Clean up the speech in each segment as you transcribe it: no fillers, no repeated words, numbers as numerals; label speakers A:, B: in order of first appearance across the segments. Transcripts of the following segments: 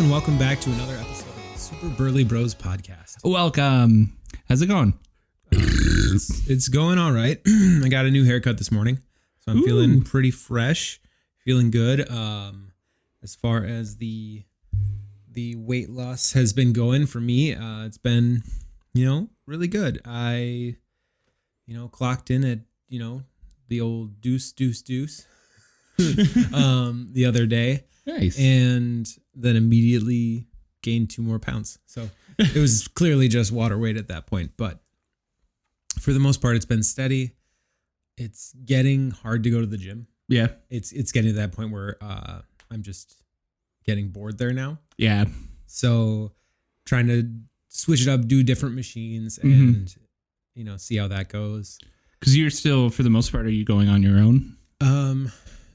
A: and welcome back to another episode of the Super Burly Bros podcast.
B: Welcome. How's it going?
A: It's going all right. I got a new haircut this morning, so I'm feeling pretty fresh, feeling good. As far as the weight loss has been going for me, it's been, really good. I, clocked in at, the old deuce the other day.
B: Nice.
A: And then immediately gained 2 more pounds. So it was clearly just water weight at that point. But for the most part, it's been steady. It's getting hard to go to the gym.
B: Yeah.
A: It's getting to that point where I'm just getting bored there now.
B: Yeah.
A: So trying to switch it up, do different machines and, see how that goes.
B: Because you're still, for the most part, are you going on your own?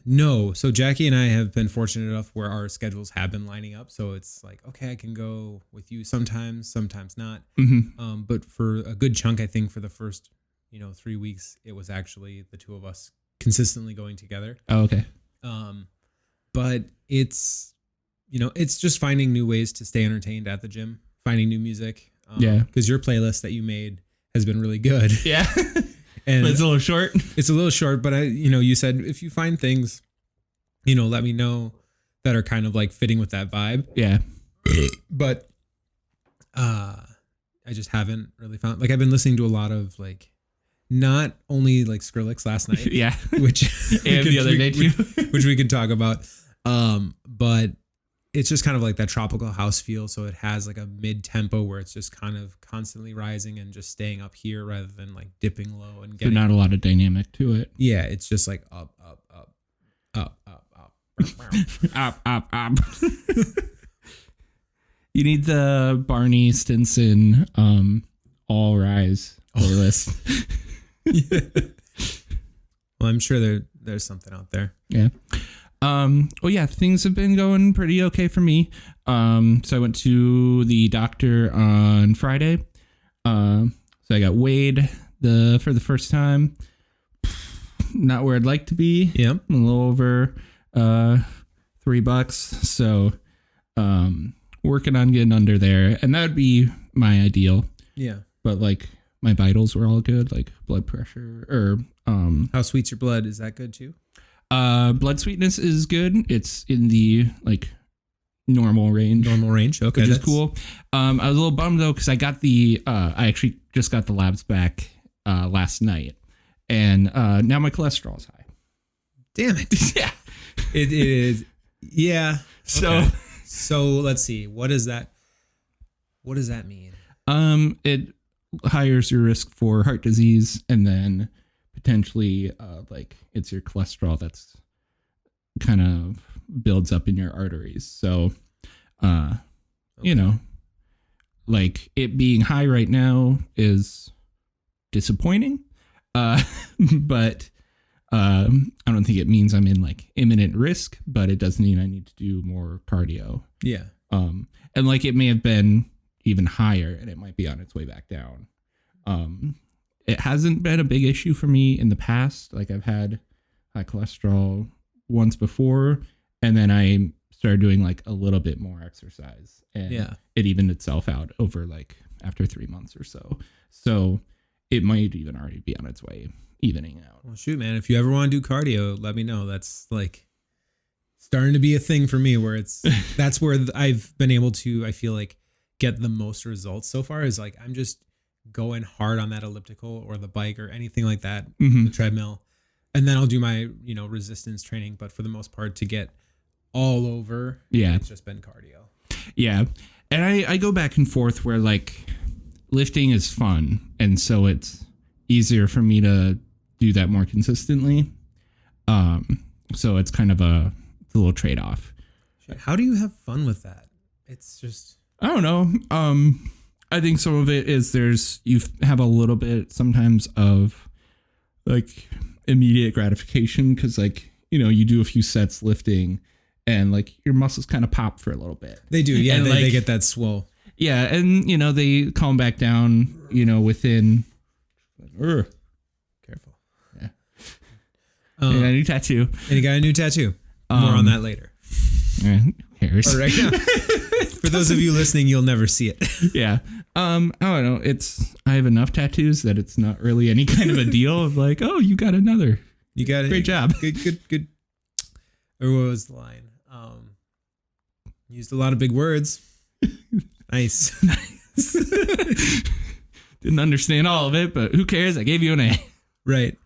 A: No. So Jackie and I have been fortunate enough where our schedules have been lining up. So it's like, okay, I can go with you sometimes not.
B: Mm-hmm.
A: But for a good chunk, I think for the first, 3 weeks, it was actually the two of us consistently going together.
B: Oh, okay.
A: But it's, it's just finding new ways to stay entertained at the gym, finding new music.
B: Yeah.
A: Because your playlist that you made has been really good.
B: Yeah.
A: And
B: but it's a little short.
A: It's a little short, but you said if you find things, let me know that are kind of like fitting with that vibe.
B: Yeah.
A: But I just haven't really found, like, I've been listening to a lot of like, not only like Skrillex last night,
B: Yeah.
A: which
B: and the other day too,
A: which we can talk about. But it's just kind of like that tropical house feel. So it has like a mid tempo where it's just kind of constantly rising and just staying up here rather than like dipping low and getting.
B: But not a lot of dynamic to it.
A: Yeah, it's just like up,
B: up. You need the Barney Stinson All Rise playlist.
A: Yeah. Well, I'm sure there's something out there.
B: Yeah. Well, yeah, things have been going pretty okay for me. So I went to the doctor on Friday. So I got weighed for the first time. Not where I'd like to be.
A: Yeah.
B: A little over $3. So working on getting under there, and that would be my ideal.
A: Yeah.
B: But like my vitals were all good, like blood pressure or
A: how sweet's your blood? Is that good too?
B: Blood sweetness is good. It's in the like normal range.
A: Okay.
B: Which is cool. I was a little bummed though, cause I got I actually just got the labs back, last night, and, now my cholesterol's high.
A: Damn it.
B: Yeah.
A: It is. Yeah.
B: So,
A: so let's see. What does that mean?
B: it higher your risk for heart disease, and then potentially, like it's your cholesterol that's kind of builds up in your arteries. So, like it being high right now is disappointing. But, I don't think it means I'm in like imminent risk, but it does mean I need to do more cardio.
A: Yeah.
B: And like it may have been even higher and it might be on its way back down. It hasn't been a big issue for me in the past. Like I've had high cholesterol once before, and then I started doing like a little bit more exercise, and it evened itself out over like after 3 months or so. So it might even already be on its way evening out.
A: Well, shoot, man, if you ever want to do cardio, let me know. That's like starting to be a thing for me where that's where I've been able to, I feel like, get the most results so far is like, I'm just going hard on that elliptical or the bike or anything like that, the treadmill. And then I'll do my, resistance training. But for the most part, to get all over, it's just been cardio.
B: Yeah. And I go back and forth where like lifting is fun. And so it's easier for me to do that more consistently. So it's kind of a little trade-off.
A: How do you have fun with that? It's just,
B: I don't know. I think some of it is you have a little bit sometimes of like immediate gratification because like, you do a few sets lifting and like your muscles kind of pop for a little bit.
A: They do. Yeah.
B: And
A: they get that swole.
B: Yeah. And, they calm back down, within.
A: Careful.
B: Yeah. And a new tattoo.
A: And you got a new tattoo. More on that later.
B: Who cares?
A: Right now. For those of you listening, you'll never see it.
B: Yeah. I don't know. I have enough tattoos that it's not really any kind of a deal of like, oh, you got another.
A: You got it.
B: Great job.
A: Good. Or what was the line? Used a lot of big words. Nice.
B: Didn't understand all of it, but who cares? I gave you an A.
A: Right.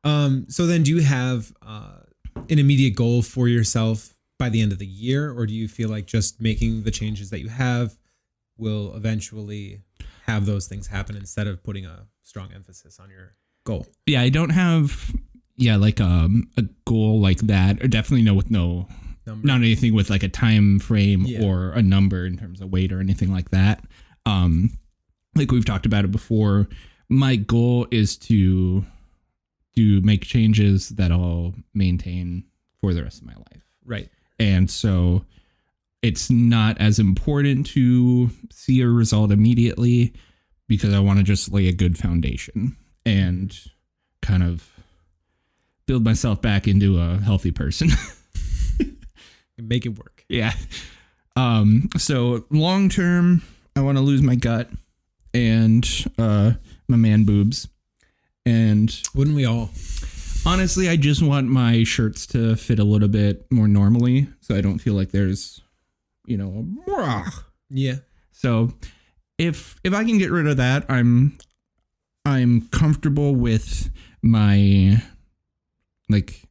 A: So then do you have an immediate goal for yourself by the end of the year, or do you feel like just making the changes that you have will eventually have those things happen instead of putting a strong emphasis on your goal?
B: Yeah, I don't have like a goal like that, or definitely no
A: Number.
B: not anything with like a time frame
A: Yeah.
B: or a number in terms of weight or anything like that. Like we've talked about it before, my goal is to make changes that I'll maintain for the rest of my life.
A: Right.
B: And so it's not as important to see a result immediately because I want to just lay a good foundation and kind of build myself back into a healthy person.
A: Make it work.
B: Yeah. So long term, I want to lose my gut and my man boobs. And
A: Wouldn't we all?
B: honestly, I just want my shirts to fit a little bit more normally, so I don't feel like there's, a
A: Yeah.
B: So if I can get rid of that, I'm comfortable with my, like,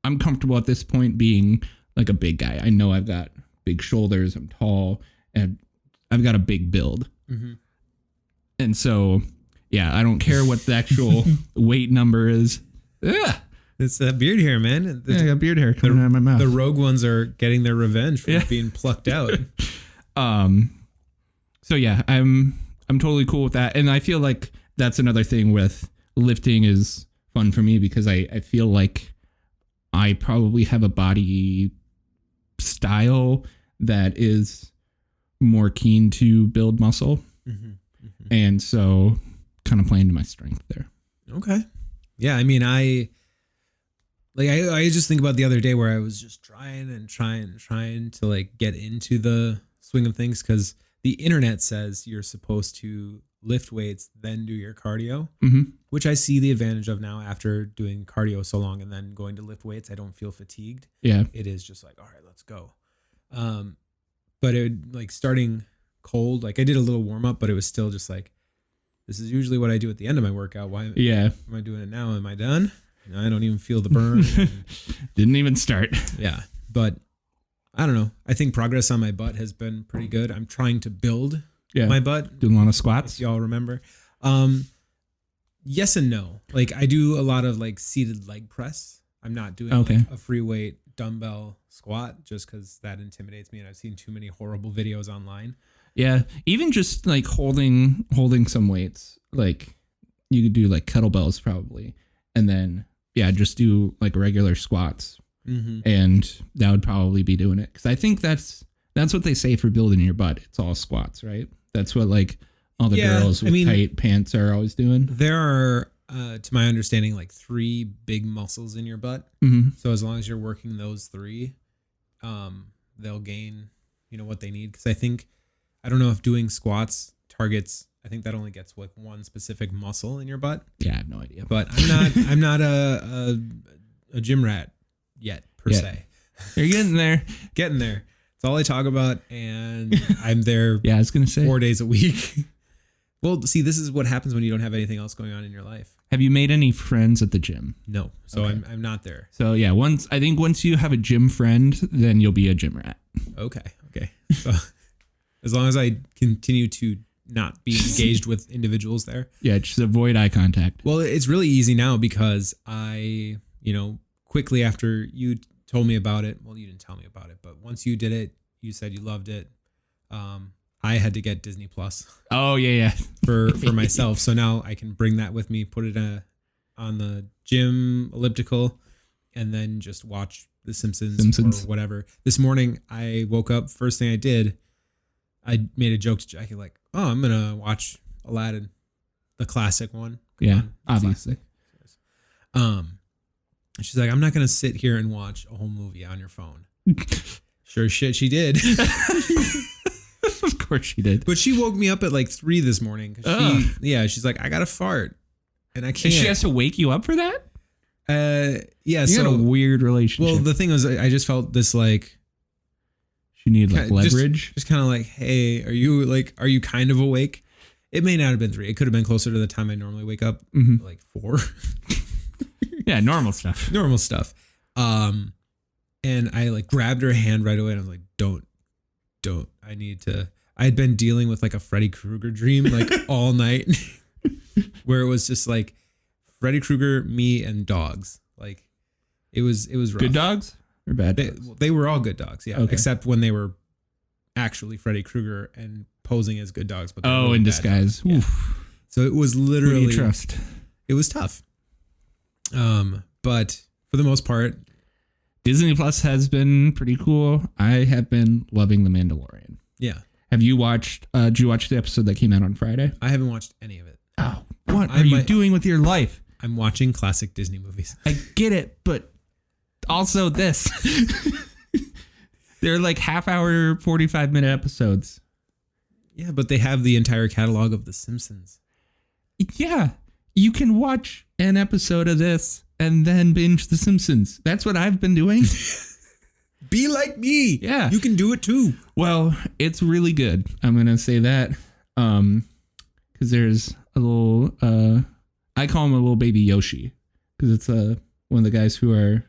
B: I'm comfortable at this point being like a big guy. I know I've got big shoulders, I'm tall, and I've got a big build.
A: Mm-hmm.
B: And so, yeah, I don't care what the actual weight number is. Ugh.
A: It's that beard hair, man.
B: Yeah, I got beard hair coming out of my mouth.
A: The rogue ones are getting their revenge for
B: Yeah.
A: being plucked out.
B: So yeah, I'm totally cool with that. And I feel like that's another thing with lifting is fun for me because I feel like I probably have a body style that is more keen to build muscle.
A: Mm-hmm. Mm-hmm.
B: And so kind of playing to my strength there.
A: Okay. Yeah, I mean, I just think about the other day where I was just trying to like get into the swing of things because the internet says you're supposed to lift weights, then do your cardio, which I see the advantage of now after doing cardio so long and then going to lift weights. I don't feel fatigued.
B: Yeah.
A: It is just like, all right, let's go. But it like starting cold, like I did a little warm up, but it was still just like, this is usually what I do at the end of my workout. Why am I doing it now? Am I done? I don't even feel the burn.
B: Didn't even start.
A: Yeah. But I don't know. I think progress on my butt has been pretty good. I'm trying to build my butt.
B: Doing a lot of squats.
A: If y'all remember. Yes and no. Like I do a lot of like seated leg press. I'm not doing like a free weight dumbbell squat just because that intimidates me. And I've seen too many horrible videos online.
B: Yeah, even just like holding some weights, like you could do like kettlebells probably, and then just do like regular squats, and that would probably be doing it because I think that's what they say for building your butt. It's all squats, right? That's what like all the girls with tight pants are always doing.
A: There are, to my understanding, like 3 big muscles in your butt. So as long as you're working those 3, they'll gain, what they need. Because I don't know if doing squats targets. I think that only gets like one specific muscle in your butt.
B: Yeah, I have no idea.
A: But I'm not a gym rat yet per se.
B: You're getting there.
A: Getting there. It's all I talk about, and I'm there.
B: Yeah, I was gonna say
A: 4 days a week. Well, see, this is what happens when you don't have anything else going on in your life.
B: Have you made any friends at the gym?
A: No, so okay. I'm not there.
B: So yeah, once you have a gym friend, then you'll be a gym rat.
A: Okay. So as long as I continue to not be engaged with individuals there.
B: Yeah, just avoid eye contact.
A: Well, it's really easy now because I, quickly after you told me about it, well, you didn't tell me about it, but once you did it, you said you loved it. I had to get Disney Plus.
B: Oh, yeah.
A: For myself. So now I can bring that with me, put it on the gym elliptical, and then just watch The Simpsons. Or whatever. This morning, I woke up, first thing I did, I made a joke to Jackie like, oh, I'm going to watch Aladdin, the classic one.
B: Obviously.
A: She's like, I'm not going to sit here and watch a whole movie on your phone. Sure shit, she did.
B: Of course she did.
A: But she woke me up at like 3 this morning. She's like, I got to fart. And I can't.
B: And she has to wake you up for that?
A: Yeah.
B: You got a weird relationship.
A: Well, the thing was, I just felt this like.
B: She needed like leverage.
A: Just kind of like, hey, are you kind of awake? It may not have been 3. It could have been closer to the time I normally wake up, like 4.
B: Yeah, normal stuff.
A: Normal stuff. And I like grabbed her hand right away and I was like, don't. I had been dealing with like a Freddy Krueger dream like all night where it was just like Freddy Krueger, me, and dogs. Like it was rough.
B: Good dogs or bad dogs?
A: They were all good dogs, yeah.
B: Okay.
A: Except when they were actually Freddy Krueger and posing as good dogs. But
B: in disguise.
A: Yeah. So it was literally.
B: Who do you trust?
A: It was tough. But for the most part,
B: Disney Plus has been pretty cool. I have been loving The Mandalorian.
A: Yeah.
B: Have you watched, did you watch the episode that came out on Friday?
A: I haven't watched any of it.
B: Oh, what are you doing with your life?
A: I'm watching classic Disney movies.
B: I get it, but also this. They're like half hour, 45-minute episodes.
A: Yeah, but they have the entire catalog of The Simpsons.
B: Yeah, you can watch an episode of this and then binge The Simpsons. That's what I've been doing.
A: Be like me.
B: Yeah.
A: You can do it too.
B: Well, it's really good. I'm going to say that. Because there's a little, I call him a little baby Yoshi. Because it's one of the guys who are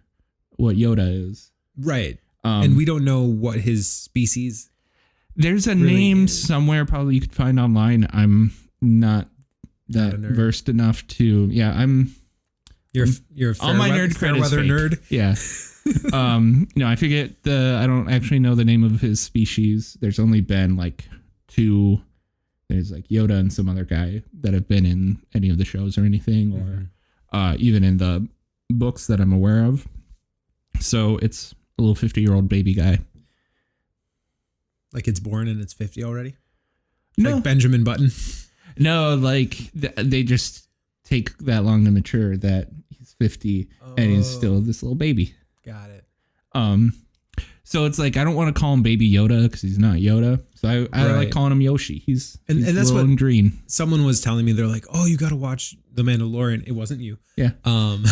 B: what Yoda is.
A: Right. And we don't know what his species.
B: There's a name somewhere probably you could find online. I'm not that versed enough to. Yeah, You're a
A: all my nerd credit weather nerd.
B: Yeah. No, I forget I don't actually know the name of his species. There's only been like 2. There's like Yoda and some other guy that have been in any of the shows or anything, or even in the books that I'm aware of. So it's a little 50-year-old baby guy.
A: Like it's born and it's 50 already?
B: No.
A: Like Benjamin Button?
B: No, like they just take that long to mature that he's 50 and he's still this little baby.
A: Got it.
B: So it's like I don't want to call him Baby Yoda because he's not Yoda. So I like calling him Yoshi. He's
A: that's what
B: green.
A: Someone was telling me. They're like, "Oh, you got to watch The Mandalorian." It wasn't you.
B: Yeah.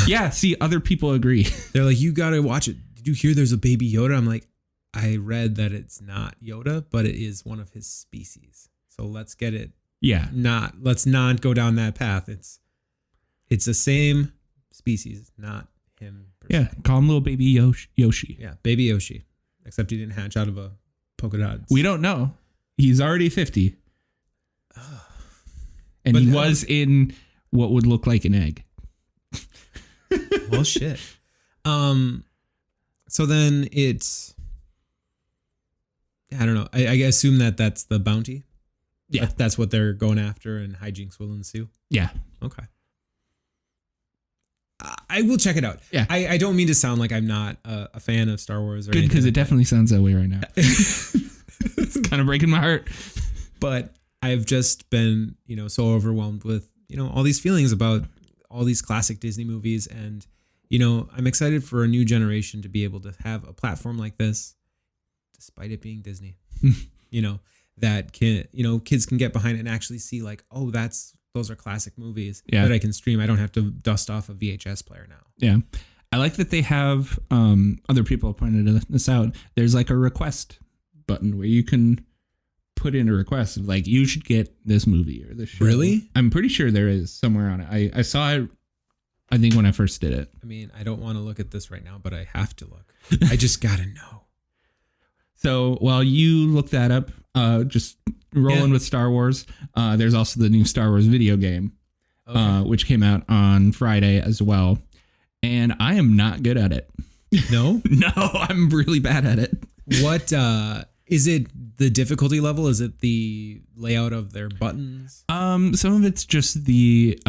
B: Yeah. See, other people agree.
A: They're like, "You got to watch it." Did you hear? There's a Baby Yoda. I'm like, I read that it's not Yoda, but it is one of his species. So let's get it.
B: Yeah.
A: Let's not go down that path. It's the same species, not him.
B: Yeah. Call him little baby Yoshi.
A: Yeah. Baby Yoshi. Except he didn't hatch out of a polka dot.
B: We don't know. He's already 50. And but he was in what would look like an egg.
A: Well, shit. So then it's, I don't know. I assume that's the bounty.
B: Yeah.
A: That's what they're going after and hijinks will ensue.
B: Yeah.
A: Okay. I will check it out.
B: Yeah.
A: I don't mean to sound like I'm not a fan of Star Wars. Or
B: good, because it definitely sounds that way right now. It's kind of breaking my heart.
A: But I've just been, so overwhelmed with, all these feelings about all these classic Disney movies. And, I'm excited for a new generation to be able to have a platform like this, despite it being Disney, that can, kids can get behind it and actually see like, oh, those are classic movies that I can stream. I don't have to dust off a VHS player now.
B: Yeah. I like that they have, other people pointed this out. There's like a request button where you can put in a request of like, you should get this movie or this show.
A: Really?
B: I'm pretty sure there is somewhere on it. I saw it, I think when I first did it.
A: I mean, I don't want to look at this right now, but I have to look. I just got to know.
B: So while you look that up, just rolling with Star Wars, there's also the new Star Wars video game, which came out on Friday as well. And I am not good at it.
A: No?
B: No, I'm really bad at it.
A: What, is it the difficulty level? Is it the layout of their buttons?
B: Some of it's just the,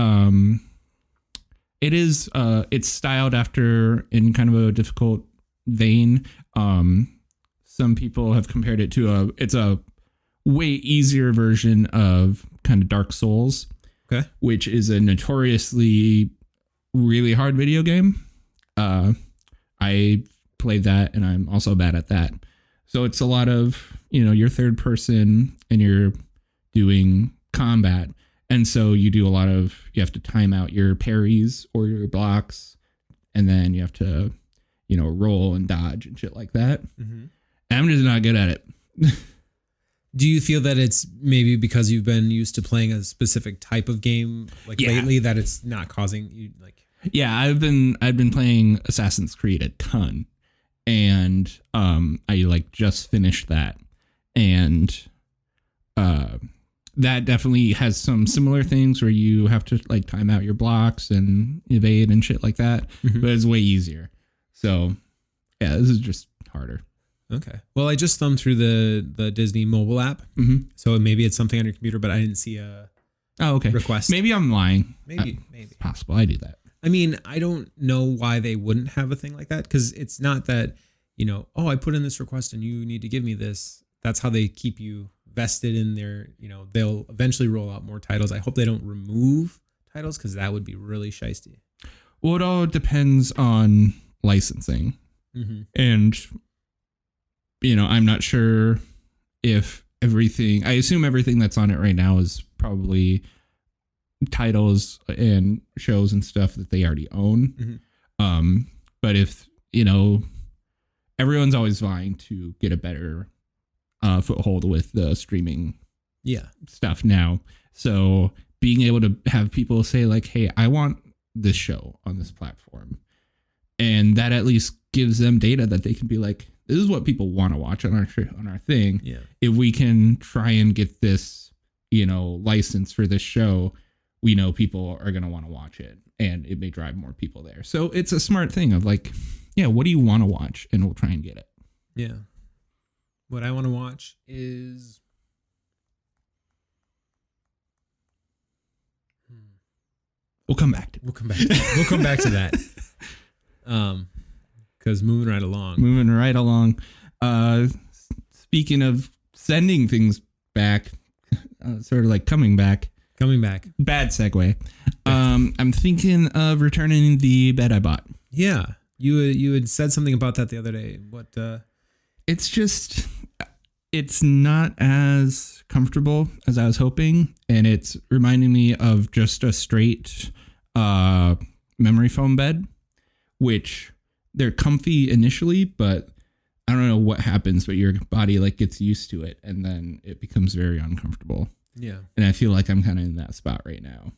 B: it's styled after in kind of a difficult vein. Some people have compared it to it's a way easier version of kind of Dark Souls, which is a notoriously really hard video game. I played that and I'm also bad at that. So it's a lot of, you're third person and you're doing combat. And so you have to time out your parries or your blocks. And then you have to, roll and dodge and shit like that. Mm-hmm. And I'm just not good at it.
A: Do you feel that it's maybe because you've been used to playing a specific type of game lately that it's not causing you like?
B: Yeah, I've been playing Assassin's Creed a ton, and I just finished that, and that definitely has some similar things where you have to time out your blocks and evade and shit like that, mm-hmm. but it's way easier. So yeah, this is just harder.
A: Okay. Well, I just thumbed through the Disney mobile app, mm-hmm. so maybe it's something on your computer, but I didn't see a request.
B: Maybe I'm lying.
A: Maybe
B: it's possible. I do that.
A: I mean, I don't know why they wouldn't have a thing like that, because it's not that, I put in this request and you need to give me this. That's how they keep you vested in their, they'll eventually roll out more titles. I hope they don't remove titles, because that would be really shiesty.
B: Well, it all depends on licensing. Mm-hmm. And I'm not sure if I assume everything that's on it right now is probably titles and shows and stuff that they already own. Mm-hmm. But if, everyone's always vying to get a better foothold with the streaming stuff now. So being able to have people say hey, I want this show on this platform. And that at least gives them data that they can be this is what people want to watch on our thing. Yeah. If we can try and get this, license for this show, we know people are going to want to watch it, and it may drive more people there. So it's a smart thing of what do you want to watch? And we'll try and get it.
A: Yeah. What I want to watch is
B: we'll come back to
A: that. Because moving right along.
B: Speaking of sending things back, sort of coming back. Bad segue. I'm thinking of returning the bed I bought.
A: Yeah, you had said something about that the other day. What?
B: It's not as comfortable as I was hoping, and it's reminding me of just a straight memory foam bed, which they're comfy initially, but I don't know what happens, but your body gets used to it, and then it becomes very uncomfortable.
A: Yeah.
B: And I feel like I'm kind of in that spot right now.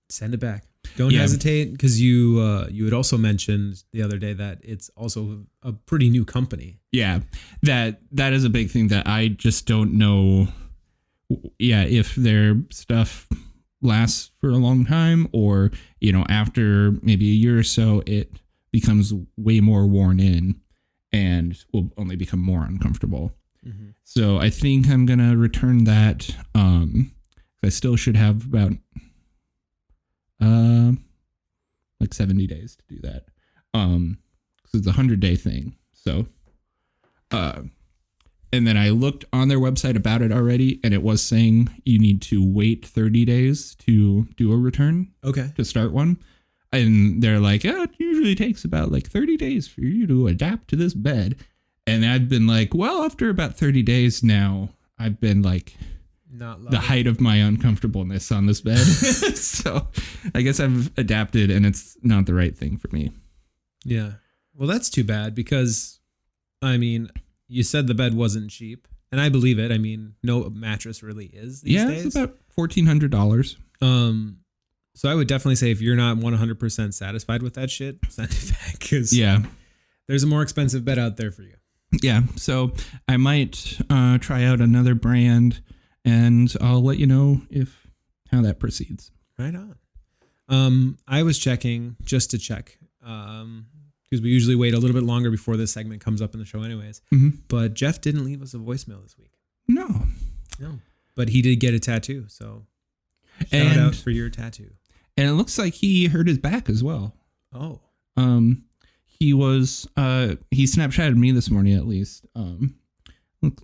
A: Send it back. Don't hesitate, because you had also mentioned the other day that it's also a pretty new company.
B: Yeah, that is a big thing that I just don't know. Yeah, if their stuff lasts for a long time, or after maybe a year or so, it becomes way more worn in and will only become more uncomfortable. Mm-hmm. So I think I'm gonna return that. I still should have about 70 days to do that. Because it's a 100-day thing. So, and then I looked on their website about it already, and it was saying you need to wait 30 days to do a return.
A: Okay.
B: To start one. And they're it usually takes about 30 days for you to adapt to this bed. And I've been after about 30 days now, I've been not the height of my uncomfortableness on this bed. So I guess I've adapted, and it's not the right thing for me.
A: Yeah. Well, that's too bad, because you said the bed wasn't cheap, and I believe it. No mattress really is these days.
B: It's about $1,400.
A: So I would definitely say if you're not 100% satisfied with that shit, send it back, because there's a more expensive bed out there for you.
B: Yeah. So I might try out another brand, and I'll let you know how that proceeds.
A: Right on. I was checking just to check, because we usually wait a little bit longer before this segment comes up in the show anyways. Mm-hmm. But Jeff didn't leave us a voicemail this week.
B: No.
A: But he did get a tattoo, so shout out for your tattoo.
B: And it looks like he hurt his back as well.
A: Oh.
B: He Snapchatted me this morning at least. Looks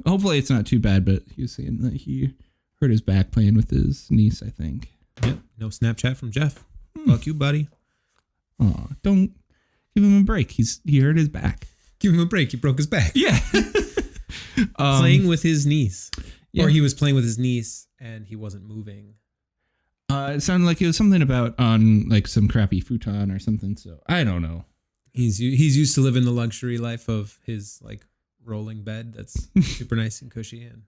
B: hopefully it's not too bad, but he was saying that he hurt his back playing with his niece, I think.
A: Yep. No Snapchat from Jeff. Fuck you, buddy.
B: Aw, don't give him a break. He hurt his back.
A: Give him a break. He broke his back.
B: Yeah.
A: Playing with his niece.
B: Yeah.
A: Or he was playing with his niece and he wasn't moving.
B: It sounded like it was something about on like some crappy futon or something. So I don't know.
A: He's used to living the luxury life of his like rolling bed that's super nice and cushy, and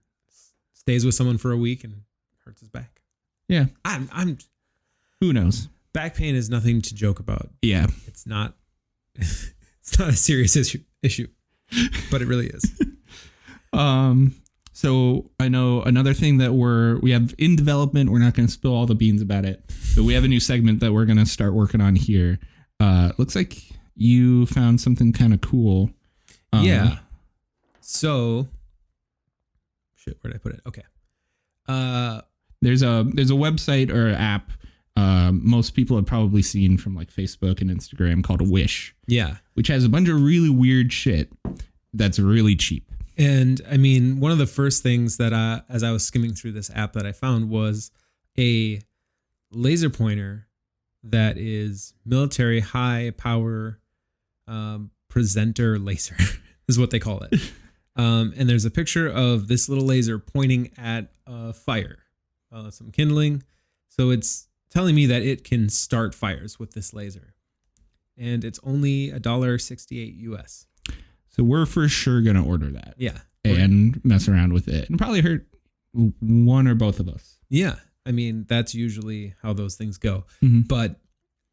A: stays with someone for a week and hurts his back.
B: Yeah.
A: I'm
B: Who knows?
A: back pain is nothing to joke about.
B: Yeah.
A: It's not a serious issue, but it really is.
B: So I know another thing that we have in development. We're not going to spill all the beans about it, but we have a new segment that we're going to start working on here. Looks like you found something kind of cool.
A: Yeah. So, shit, where did I put it? Okay.
B: There's a website or app most people have probably seen from like Facebook and Instagram called Wish.
A: Yeah.
B: Which has a bunch of really weird shit that's really cheap.
A: And I mean, one of the first things that as I was skimming through this app that I found was a laser pointer that is military high power presenter laser is what they call it. And there's a picture of this little laser pointing at a fire, some kindling. So it's telling me that it can start fires with this laser. And it's only $1.68 US.
B: So we're for sure going to order that.
A: Yeah.
B: And mess around with it. And probably hurt one or both of us.
A: Yeah. I mean, that's usually how those things go.
B: Mm-hmm.
A: But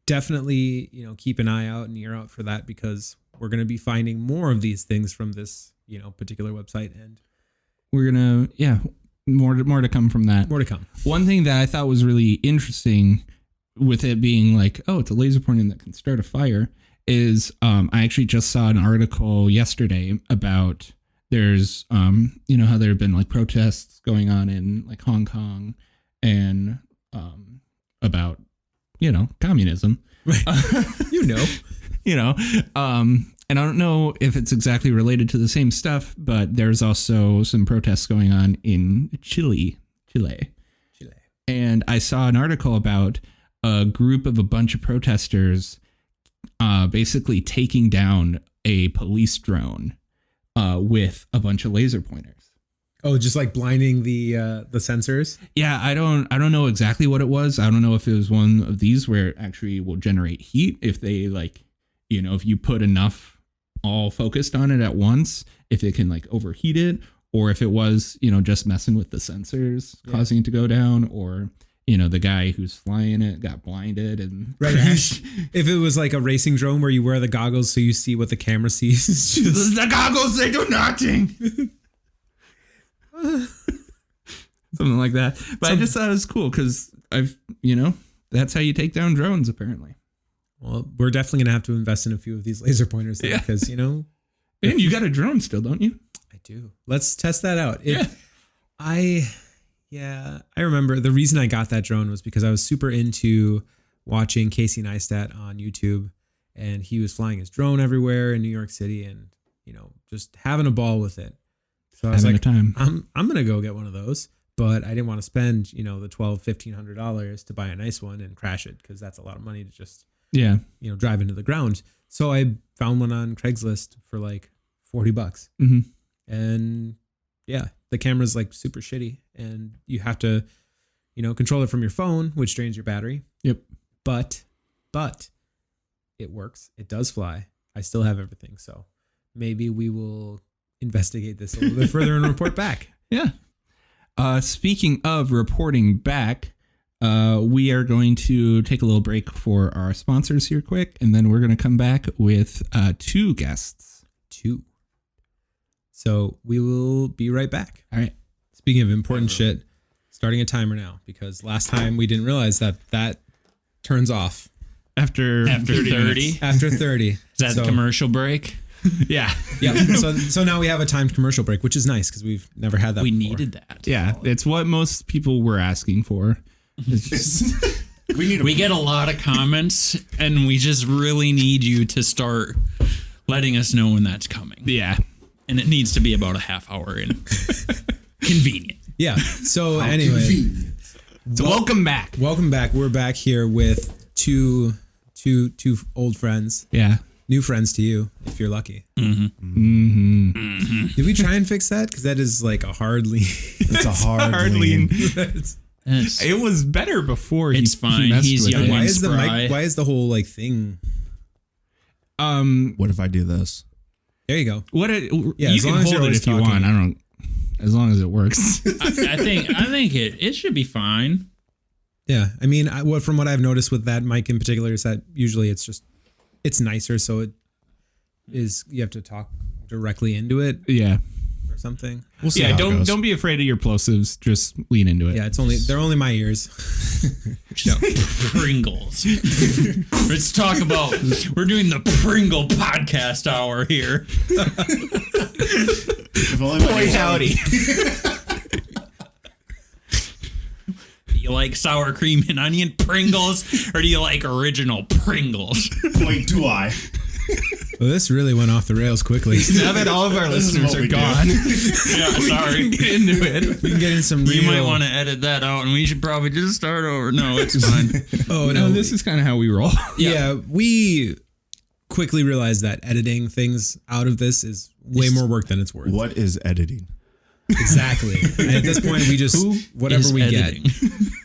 A: definitely, keep an eye out and ear out for that, because we're going to be finding more of these things from this, particular website. And
B: we're going to, more to come from that.
A: More to come.
B: One thing that I thought was really interesting with it being like, oh, it's a laser pointing that can start a fire, is I actually just saw an article yesterday about there's, how there have been like protests going on in like Hong Kong and about, communism.
A: Right.
B: And I don't know if it's exactly related to the same stuff, but there's also some protests going on in Chile. And I saw an article about a group of a bunch of protesters basically taking down a police drone with a bunch of laser pointers.
A: Oh, just like blinding the sensors?
B: Yeah, I don't know exactly what it was. I don't know if it was one of these where it actually will generate heat if they if you put enough all focused on it at once, if it can like overheat it, or if it was, just messing with the sensors, causing it to go down, or the guy who's flying it got blinded and crashed.
A: If it was like a racing drone where you wear the goggles so you see what the camera sees.
B: The goggles, they do nothing. Something like that. But I just thought it was cool because that's how you take down drones apparently.
A: Well, we're definitely going to have to invest in a few of these laser pointers because,
B: And you got a drone still, don't you?
A: I do. Let's test that out. I remember the reason I got that drone was because I was super into watching Casey Neistat on YouTube, and he was flying his drone everywhere in New York City and, just having a ball with it. So I was like, I'm going to go get one of those, but I didn't want to spend, the $1,200-$1,500 to buy a nice one and crash it, because that's a lot of money to just drive into the ground. So I found one on Craigslist for like $40.
B: Mm-hmm.
A: And the camera's like super shitty, and you have to, control it from your phone, which drains your battery.
B: Yep.
A: But it works. It does fly. I still have everything. So maybe we will investigate this a little bit further and report back.
B: Yeah. Speaking of reporting back, we are going to take a little break for our sponsors here quick, and then we're going to come back with two guests.
A: So we will be right back.
B: All right.
A: Speaking of important shit, starting a timer now, because last time we didn't realize that turns off
B: after
C: 30.
A: After 30.
C: Is that the commercial break?
B: Yeah.
A: Yeah. So now we have a timed commercial break, which is nice because we've never had that before.
C: Needed that.
B: Yeah. It's what most people were asking for. It's just,
C: we get a lot of comments, and we just really need you to start letting us know when that's coming.
B: Yeah.
C: And it needs to be about a half hour in. Convenient.
A: Yeah. So anyway.
B: So welcome back.
A: Welcome back. We're back here with two old friends.
B: Yeah.
A: new friends to you if you're lucky.
B: Mm-hmm.
A: Did we try and fix that? Because that is like a hard lean.
D: It's a hard lean.
B: It was better before.
C: It's fine. He's young.
A: Why
C: and
A: is the
C: spry.
A: mic? Why is the whole like thing?
D: What if I do this?
A: There you go.
B: You
A: as
B: can
A: long as you're
B: hold it
A: always
B: if you
A: talking.
B: want. I don't. As long as it works.
C: I think it should be fine.
A: Yeah, I mean, from what I've noticed with that mic in particular is that usually it's nicer, so it is you have to talk directly into it
B: Yeah.
A: or something.
D: We'll see.
B: Yeah.
D: how it goes.
B: Don't be afraid of your plosives. Just lean into it.
A: Yeah, they're only my ears.
C: Just Pringles. Let's talk about. We're doing the Pringle podcast hour here.
D: If only my
B: Boy,
D: ears
B: howdy.
C: Do you like sour cream and onion Pringles, or do you like original Pringles?
D: Wait, do I?
A: Well, this really went off the rails quickly.
B: Now that all of our
D: This is
B: listeners
D: what
B: are
D: we do.
B: gone,
C: Yeah, sorry.
B: get into it.
A: We can get in some real.
C: You might want to edit that out, and we should probably just start over. No, it's fine.
A: Oh
B: No,
A: no,
B: this is kind of how we roll.
A: yeah. We quickly realized that editing things out of this is way more work than it's worth.
D: What is editing?
A: Exactly. And at this point, we just whatever
C: Is
A: we
C: editing.
A: get.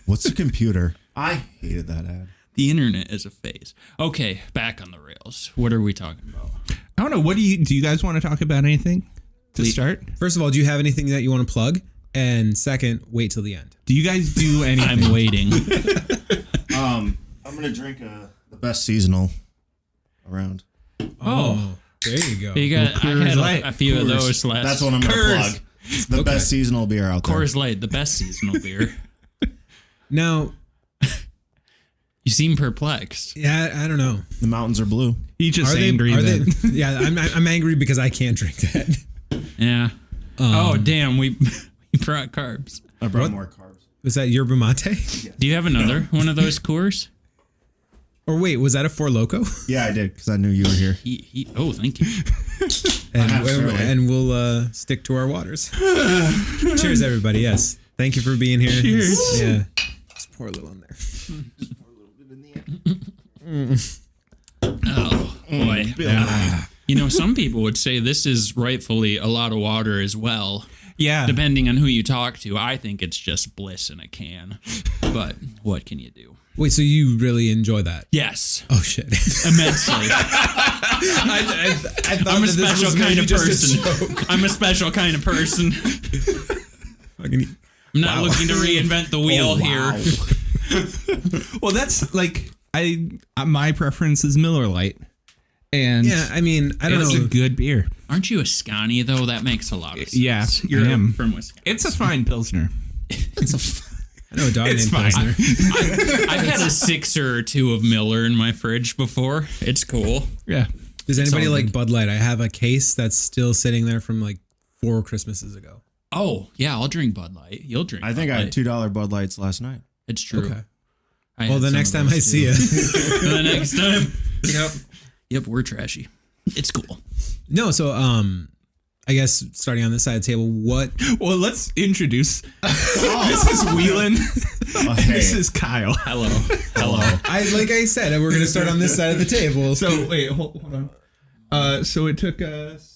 D: What's a computer? I hated that ad.
C: The internet is a phase. Okay, back on the rails. What are we talking about?
B: I don't know. What do you guys want to talk about? Anything to start?
A: First of all, do you have anything that you want to plug? And second, wait till the end.
B: Do you guys do anything?
C: I'm waiting.
D: I'm gonna drink the best seasonal around.
C: Oh,
A: There you go.
C: you got. I had
B: Light.
C: a few of those last.
D: That's what I'm gonna
C: Coors.
D: plug. The best seasonal beer out there.
C: Coors Light, the best seasonal beer.
A: Now,
C: You seem perplexed.
A: yeah, I don't know.
D: The mountains are blue.
B: He's just
A: Are they?
B: angry
A: Are
B: that
A: they? Yeah, I'm angry because I can't drink that.
C: Yeah. Oh damn, we brought carbs.
D: I brought
A: What?
D: more carbs.
A: Was that yerba mate?
C: Do you have another one of those Coors?
A: Or wait, was that a Four Loko?
D: Yeah, I did because I knew you were here.
C: Oh, thank you.
A: And we'll stick to our waters. Cheers, everybody. Yes, thank you for being here.
B: Cheers.
A: Yeah, just pour a little in there.
C: Oh boy. You know, some people would say this is rightfully a lot of water as well.
B: yeah.
C: Depending on who you talk to, I think it's just bliss in a can. But what can you do?
A: Wait, so you really enjoy that?
C: Yes,
A: Oh shit!
C: immensely.
A: I thought
C: I'm a
A: that this
C: special
A: was
C: kind
A: maybe
C: of
A: just a
C: person.
A: joke.
C: I'm a special kind of person.
A: Fucking-
C: I'm not looking to reinvent the wheel
D: wow.
C: here.
B: Well, that's like my preference is Miller Lite, and
A: Yeah, I mean, I don't
B: it's
A: know.
B: a good beer.
C: Aren't you a Scotty though? That makes a lot of sense.
B: Yeah,
C: You're
B: I am.
C: from Wisconsin.
B: It's a fine pilsner.
A: I know a dog
B: It's
A: named
B: fine.
A: Pilsner.
C: I've had a sixer or two of Miller in my fridge before. It's cool.
B: Yeah.
A: Does anybody
C: all
A: like
C: good.
A: Bud Light? I have a case that's still sitting there from like 4 Christmases ago.
C: Oh yeah, I'll drink Bud Light. You'll drink.
D: I think
C: Bud
D: I had
C: Light.
D: $2 Bud Lights last night.
C: It's true.
A: Okay.
C: I
A: Well,
C: had
A: the
C: some
A: next
C: of
A: time
C: those
A: I see
C: too.
A: you.
C: The next time. Yep, we're trashy. It's cool.
A: No, so I guess starting on this side of the table, what?
B: Well, let's introduce. This is Whelan.
D: Hey.
B: This is Kyle.
C: Hello. Hello.
A: Like I said, we're gonna start on this side of the table.
B: So wait, hold on. So it took us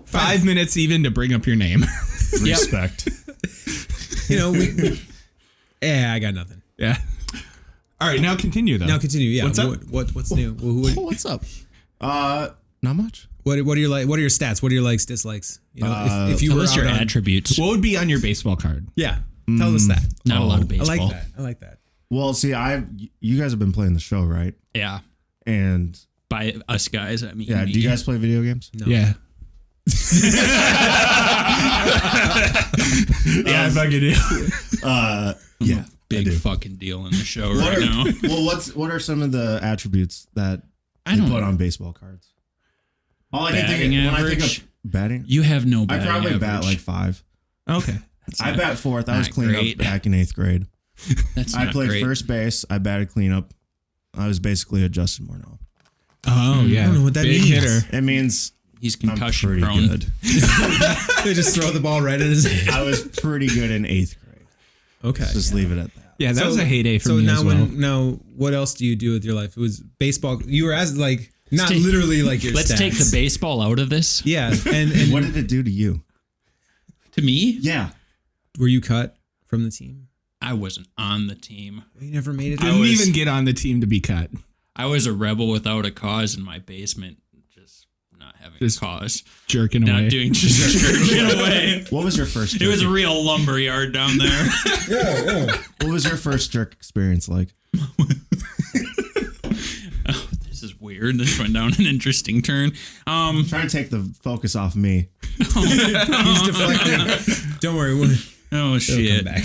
B: 5 minutes even to bring up your name.
D: Respect.
A: you know, I got nothing.
B: Yeah. All right, now continue though.
A: Now continue. Yeah.
B: What's up?
A: What's new?
D: What's up? Not much.
A: What are your what are your stats? What are your likes, dislikes? You know, if you
C: Tell
A: were
C: us your
A: out on-
C: attributes.
B: What would be on your baseball card?
A: yeah, tell us that.
C: Not a lot of
A: I
C: baseball.
A: like that. I like that.
D: Well, see, you guys have been playing the show, right?
C: Yeah.
D: And
C: By us guys, I mean.
D: yeah, do you guys play video games?
A: No.
B: Yeah. Yeah, I fucking do.
D: Yeah,
C: Big
D: I do.
C: fucking deal in the show
D: What
C: right
D: are,
C: now.
D: well, what are some of the attributes that
C: I
D: they
C: don't
D: put
C: know.
D: on baseball cards? All I can think
C: Batting
D: of when I think
C: average?
D: of batting,
C: You have no
D: I
C: batting
D: probably bat
C: average.
D: like 5.
B: Okay.
D: I bat 4th. I was
C: not
D: cleanup
C: great.
D: back in 8th grade.
C: That's
D: I
C: not
D: played
C: great.
D: first base. I batted cleanup. I was basically a Justin Morneau.
B: Oh yeah.
A: I don't know what that
B: Big
A: means.
B: hitter.
D: It means
C: He's
D: I'm
C: concussion
D: pretty
C: prone.
D: good.
A: They just throw the ball right at his head.
D: I was pretty good in 8th grade.
A: Okay.
D: Just leave it at that.
B: Yeah, that was a heyday for
A: so
B: me
A: now
B: as well.
A: now what else do you do with your life? It was baseball. You were as like Not literally like your
C: Let's
A: stats.
C: take the baseball out of this.
A: Yeah, and
D: What did it do to you?
C: To me,
D: Yeah.
A: were you cut from the team?
C: I wasn't on the team.
A: You never made it.
B: Didn't even get on the team to be cut.
C: I was a rebel without a cause in my basement, just not having
B: Just
C: a cause.
B: Jerking
C: Not
B: away.
C: doing just jerking away.
D: What was your first jerk?
C: It was a real lumberyard down there.
D: What was your first jerk experience like?
C: Oh, this is weird. This went down an interesting turn.
D: Trying to take the focus off me.
A: He's deflecting. Don't worry.
C: Oh
A: It'll
C: shit.
A: come back.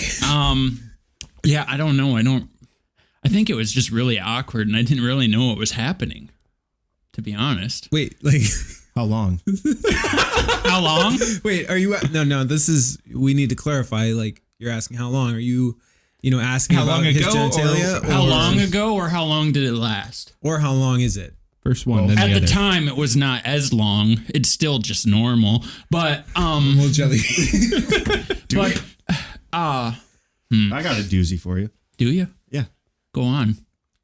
C: Yeah, I don't know. I think it was just really awkward, and I didn't really know what was happening. To be honest.
A: Wait, like,
D: How long?
C: How long?
A: wait, are you? No. This is. We need to clarify. Like, you're asking how long? Are you, asking
B: How
A: about
B: long
A: his
B: ago,
A: genitalia?
C: How long ago, or how long did it last?
A: Or how long is it?
B: First one, then
C: At
B: the
C: the
B: other.
C: time, it was not as long. It's still just normal, but
A: Well, jelly.
C: but
D: I got a doozy for you.
C: do you
D: Yeah.
C: go on?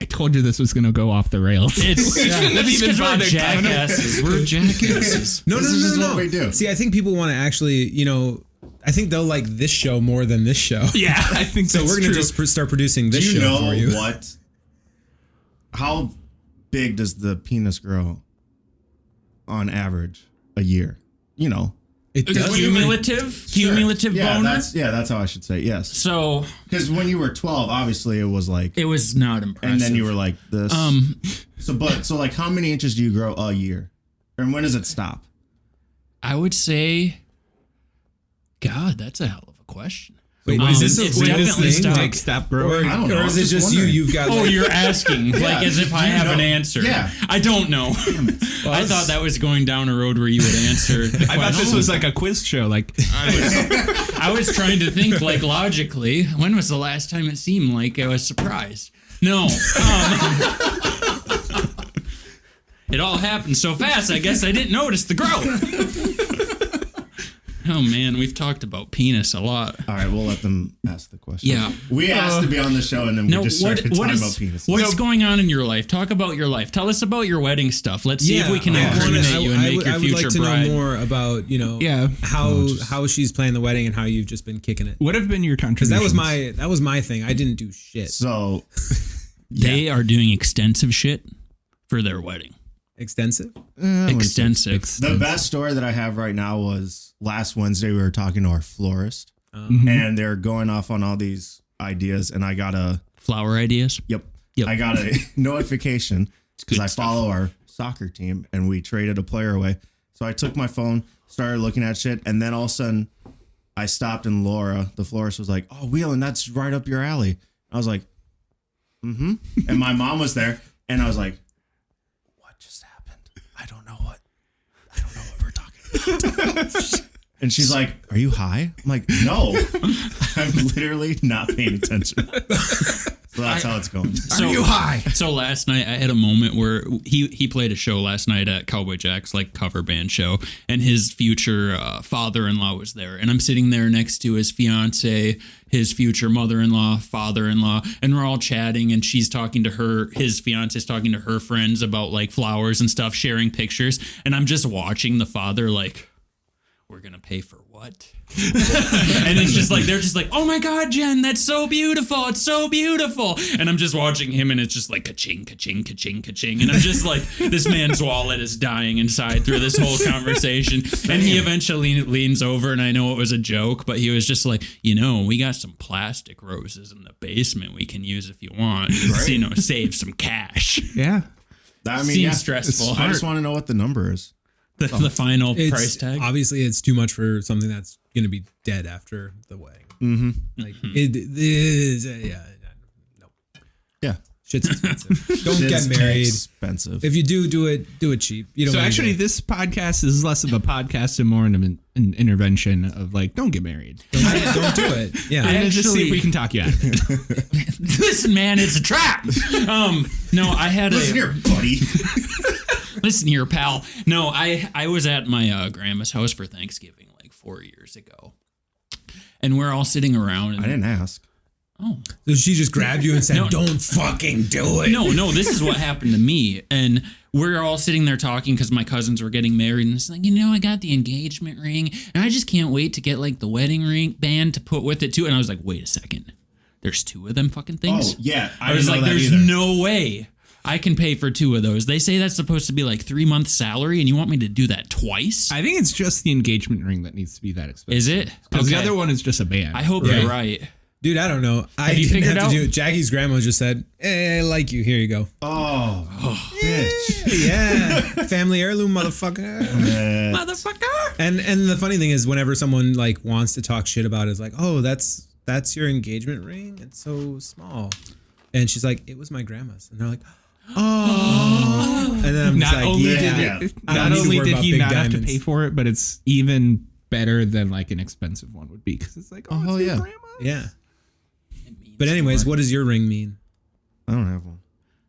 B: I told you this was going to go off the rails.
C: It's
B: shouldn't have even
C: because we're
B: bothered talking about
C: jackasses. We're jackasses.
A: No,
D: This is just what we do.
A: See, I think people want to actually, I think they'll like this show more than this show.
B: Yeah, I think
A: So
B: that's
A: we're gonna
B: true.
A: just start producing this
D: Do you
A: show
D: know
A: for you.
D: what? How big does the penis grow on average a year?
A: It does.
C: Cumulative
D: Yeah,
C: boner.
D: that's how I should say it, yes.
C: So
D: Because when you were 12, obviously it was like,
C: it was not impressive.
D: and then you were like this. So like, how many inches do you grow a year, and when does it stop?
C: I would say, God, that's a hell of a question.
A: Wait,
C: Um,
A: is this
C: it's
A: a real
C: definitely
A: thing?
C: stopped.
A: Like,
B: Stop
A: or,
B: growing.
D: I don't know,
A: or
D: I
A: is
D: was
A: it
D: just
A: just you?
D: wondering.
A: You've got.
C: Oh,
A: like,
C: you're asking like as if I
D: Do you
C: have an
D: know?
C: answer.
D: Yeah.
C: I don't know. I thought that was going down a road where you would answer the
B: I thought this
C: question.
B: was like a quiz show. Like,
C: I was trying to think like logically. When was the last time it seemed like I was surprised? No. It all happened so fast. I guess I didn't notice the growth. Oh man, we've talked about penis a lot.
D: All right, we'll let them ask the question.
C: Yeah.
D: We asked to be on the show, and then
C: No,
D: we just started talking about penis.
C: what's going on in your life? Talk about your life. Tell us about your wedding stuff. Let's see if we can
A: I
C: incriminate
A: wanna-
C: you and
A: I
C: make
A: would-
C: your
A: I would
C: future
A: like to
C: bride.
A: know more about
B: Yeah.
A: how she's playing the wedding and how you've just been kicking it.
B: what have been your
A: Because
B: contributions?
A: that was my thing. I didn't do shit.
D: So,
C: They are doing extensive shit for their wedding.
A: Extensive.
C: Extensive.
D: the best story that I have right now was last Wednesday we were talking to our florist,
C: Mm-hmm.
D: and they're going off on all these ideas, and I got a
C: Flower ideas.
D: Yep.
C: Yep.
D: I got a notification because
C: good
D: I
C: stuff.
D: follow our soccer team and we traded a player away. So I took my phone, started looking at shit, and then all of a sudden I stopped and Laura, the florist, was like, "Oh, Wheelan, that's right up your alley." I was like, "Mm-hmm." And my mom was there, and I was like, "What just happened? I don't know what we're talking about." And she's like, "Are you high?" I'm like, "No, I'm literally not paying attention." So that's how it's going.
C: So,
B: high?
C: So last night I had a moment where he played a show last night at Cowboy Jack's like cover band show, and his future father-in-law was there, and I'm sitting there next to his fiance, his future mother-in-law, father-in-law, and we're all chatting, and she's talking to his fiance's talking to her friends about like flowers and stuff, sharing pictures, and I'm just watching the father like, we're gonna pay for what? And it's just like they're just like, oh my god, Jen, that's so beautiful, it's so beautiful. And I'm just watching him, and it's just like ka-ching, ka-ching, ka-ching, ka-ching, and I'm just like, this man's wallet is dying inside through this whole conversation. And he eventually leans over, and I know it was a joke, but he was just like, we got some plastic roses in the basement we can use if you want, save some cash.
B: Yeah.
D: I mean,
C: Seems stressful.
D: I just want to know what the number is.
C: The final price tag.
A: Obviously, it's too much for something that's going to be dead after the wedding.
D: Mm-hmm.
A: Like it is. No,
D: Yeah.
A: shit's expensive. Don't
D: It's
A: get married.
D: expensive.
A: If you do it cheap. You don't.
B: So
A: wanna
B: actually,
A: get-
B: this podcast is less of a podcast and more an intervention of like, don't get married.
A: don't do it. Yeah.
B: And just see
C: Actually-
B: if we can talk you out of it.
C: Listen, man, it's a trap. No, I had
D: Listen here, buddy.
C: Listen here, pal. No, I was at my grandma's house for Thanksgiving like 4 years ago, and we're all sitting around. And,
D: I didn't ask.
C: Oh
A: So she just grabbed you and said,
C: No.
A: "Don't fucking do it."
C: no, this is what happened to me. And we're all sitting there talking because my cousins were getting married, and it's like, I got the engagement ring, and I just can't wait to get like the wedding ring band to put with it too. And I was like, wait a second, there's 2 of them fucking things.
D: Oh yeah,
C: I was like, there's no way I can pay for 2 of those. They say that's supposed to be like 3 months salary, and you want me to do that twice?
B: I think it's just the engagement ring that needs to be that expensive.
C: Is it?
B: Because the
C: Okay.
B: other one is just a band.
C: I hope
A: Right.
C: you're right.
A: Dude, I don't know. I
C: you
A: didn't
C: figured
A: have
C: out?
A: to do it. Jackie's grandma just said, I like you. Here you go.
D: Oh, bitch.
A: Yeah. Family heirloom, motherfucker.
C: Motherfucker.
A: And the funny thing is, whenever someone like wants to talk shit about it, it's like, oh, that's your engagement ring. It's so small. And she's like, it was my grandma's. And they're like, oh. And then I'm just
B: Not
A: like,
B: only
A: yeah.
B: did,
A: I don't
B: not
A: need to
B: only
A: worry
B: did
A: about
B: he
A: big
B: not have to
A: diamonds.
B: pay for it, but it's even better than like an expensive one would be because it's like, oh,
D: hell
B: it's your
D: yeah.
B: grandma's.
A: Yeah. But anyways, what does your ring mean?
D: I don't have one.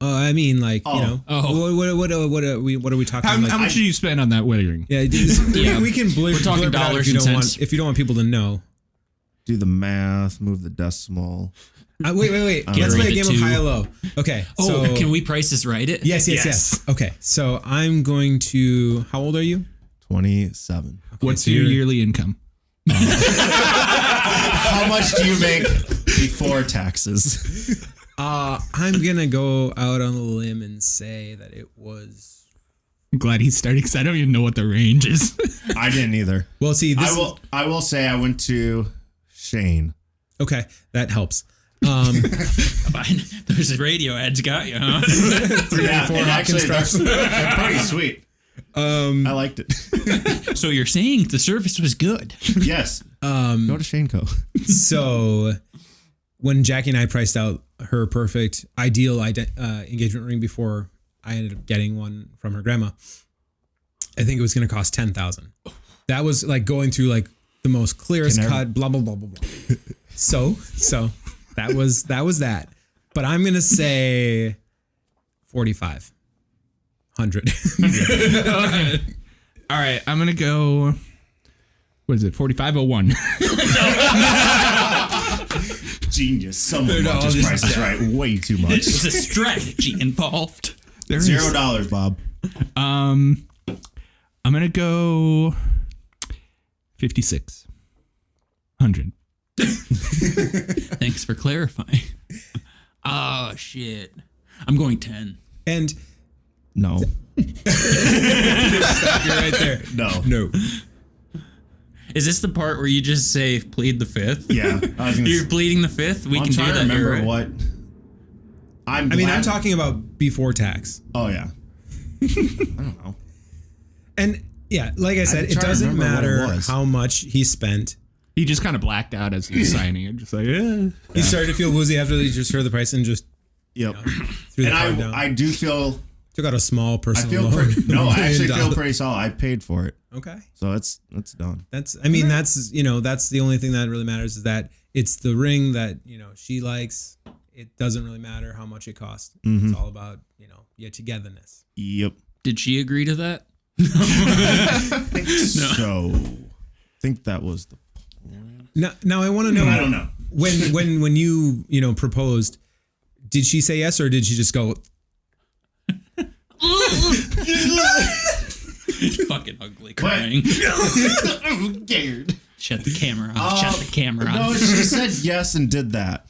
A: I mean, like,
D: Oh.
A: you know, what are we talking?
B: How,
A: like,
B: how much did you spend on that wedding ring?
A: yeah,
C: Yeah.
A: we can blur.
C: We're talking
A: blurb it out
C: dollars
A: if you
C: and
A: don't want.
C: cents.
A: If you don't want people to know.
D: Do the math, move the decimal.
A: Wait. Let's play a game of
C: 2.
A: high or low. Okay.
C: Oh,
A: so,
C: can we price this right?
A: Yes. Okay. So I'm going to. How old are you?
D: 27.
B: What's
A: so
B: your
A: you're-
B: yearly income?
D: How much do you make before taxes?
A: I'm gonna go out on a limb and say that it was.
B: I'm glad he's starting because I don't even know what the range is.
D: I didn't either.
A: Well, see, this
D: I will say I went to Shane.
A: okay, that helps.
C: Fine. Those radio ads got you, huh?
A: 384
D: and actually
A: Hawkins
D: they're pretty sweet. I liked it.
C: So you're saying the service was good?
D: Yes. Go to Shane Co.
A: So when Jackie and I priced out her perfect ideal engagement ring before I ended up getting one from her grandma, I think it was going to cost $10,000. That was like going through like the most clearest cut, blah blah blah blah blah. So that was that. But I'm gonna say 4,500.
B: Okay. All right, I'm gonna go. What is it? 4,501.
D: Genius. Someone
A: Dude, all
D: watches
A: this
D: prices right way too much.
C: There's a strategy involved.
B: There is-
D: $0, Bob.
B: I'm gonna go 5,600.
C: Thanks for clarifying. Oh shit. I'm going 10.
A: And
D: No.
A: you're right there.
D: No.
C: Is this the part where you just say plead the fifth?
D: Yeah. I was gonna
C: You're pleading the fifth? We
D: I'm
C: can do
D: trying
C: that.
D: to remember
C: You're right.
D: what. I'm
A: talking about before tax.
D: Oh, yeah. I don't know.
A: And yeah, like I said,
D: I'm
A: it
D: trying to
A: doesn't
D: remember what it
A: matter
D: was.
A: how much he spent.
B: He just kind of blacked out as he was signing it, just like,
A: He started to feel woozy after they just heard the price and just
D: Yep.
A: threw the
D: And
A: card down.
D: I do feel.
A: Took out a small
D: I
A: personal
D: feel
A: loan.
D: pretty. No, I actually
A: $1
D: feel
A: million.
D: pretty solid. I paid for it.
A: Okay.
D: So it's done.
A: That's the only thing that really matters is that it's the ring that, she likes. It doesn't really matter how much it costs.
D: Mm-hmm.
A: It's all about, your togetherness.
D: Yep.
C: Did she agree to that?
D: So, I think that was the.
A: Now I want to know.
D: I don't know.
A: When you, proposed, did she say yes or did she just go,
C: Fucking ugly crying.
D: I'm scared.
C: Shut the camera off. Shut the camera
D: No,
C: off.
D: she said yes and did that.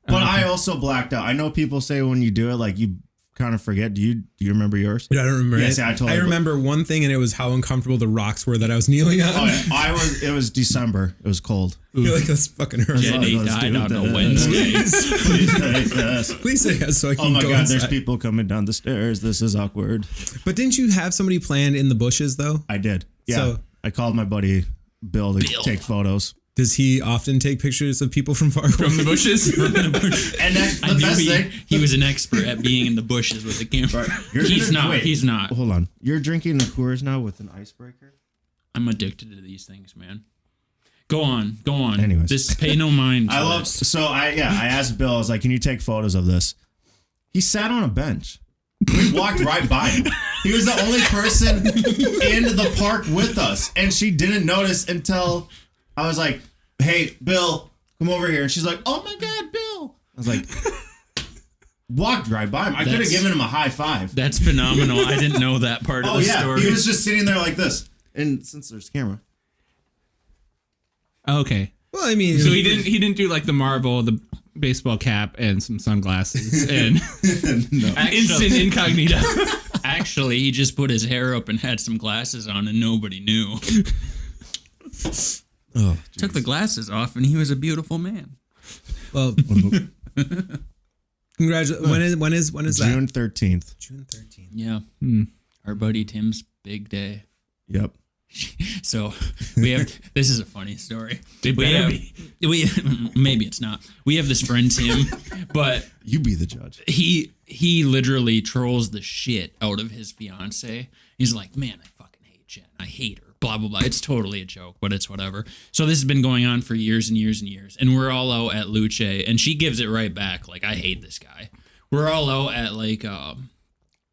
D: But I also blacked out. I know people say when you do it, like you kind of forget. Do you remember yours?
A: I don't remember.
D: Yes, I totally-
A: remember one thing, and it was how uncomfortable the rocks were that I was kneeling on.
D: Oh, yeah. It was December. It was cold.
A: You're like, this fucking hurts.
C: Jenny
D: Let's
C: died
D: do
C: on a
D: this.
C: Wednesday.
D: Please say yes.
A: Please say yes so I can
D: Oh my
A: go
D: God,
A: inside.
D: there's people coming down the stairs. This is awkward.
A: But didn't you have somebody planned in the bushes though?
D: I did. Yeah.
A: So-
D: I called my buddy Bill to take photos.
A: Does he often take pictures of people from far away?
B: from the bushes.
D: And that's
C: I
D: the
C: knew
D: best thing.
C: he was an expert at being in the bushes with the camera.
D: Right. You're
C: He's
D: gonna-
C: not.
D: wait.
C: He's not.
D: Hold on. You're drinking the Coors now with an icebreaker?
C: I'm addicted to these things, man. Go on.
D: Anyways.
C: This pay no mind. To
D: I love.
C: this.
D: So I asked Bill. I was like, "Can you take photos of this?" He sat on a bench. We walked right by him. He was the only person in the park with us, and she didn't notice until I was like, "Hey, Bill, come over here." And she's like, "Oh my God, Bill!" I was like, walked right by him. I could have given him a high five.
C: That's phenomenal. I didn't know that part of the story.
D: He was just sitting there like this. And since there's camera.
B: Okay.
A: Well, I mean,
B: So he didn't do like the Marvel, the baseball cap, and some sunglasses and instant incognito.
C: Actually, he just put his hair up and had some glasses on, and nobody knew. Took the glasses off, and he was a beautiful man.
A: Well, congratulations. When is that?
D: June 13th.
A: June 13th.
C: Yeah. Our buddy Tim's big day.
D: Yep.
C: So we have. This is a funny story.
B: Maybe
C: it's not. We have this friend Tim, but
D: You be the judge.
C: he literally trolls the shit out of his fiance. He's like, man, I fucking hate Jen. I hate her. Blah blah blah. It's totally a joke, but it's whatever. So this has been going on for years and years and years, and we're all out at Luce, and she gives it right back. Like, I hate this guy. We're all out at like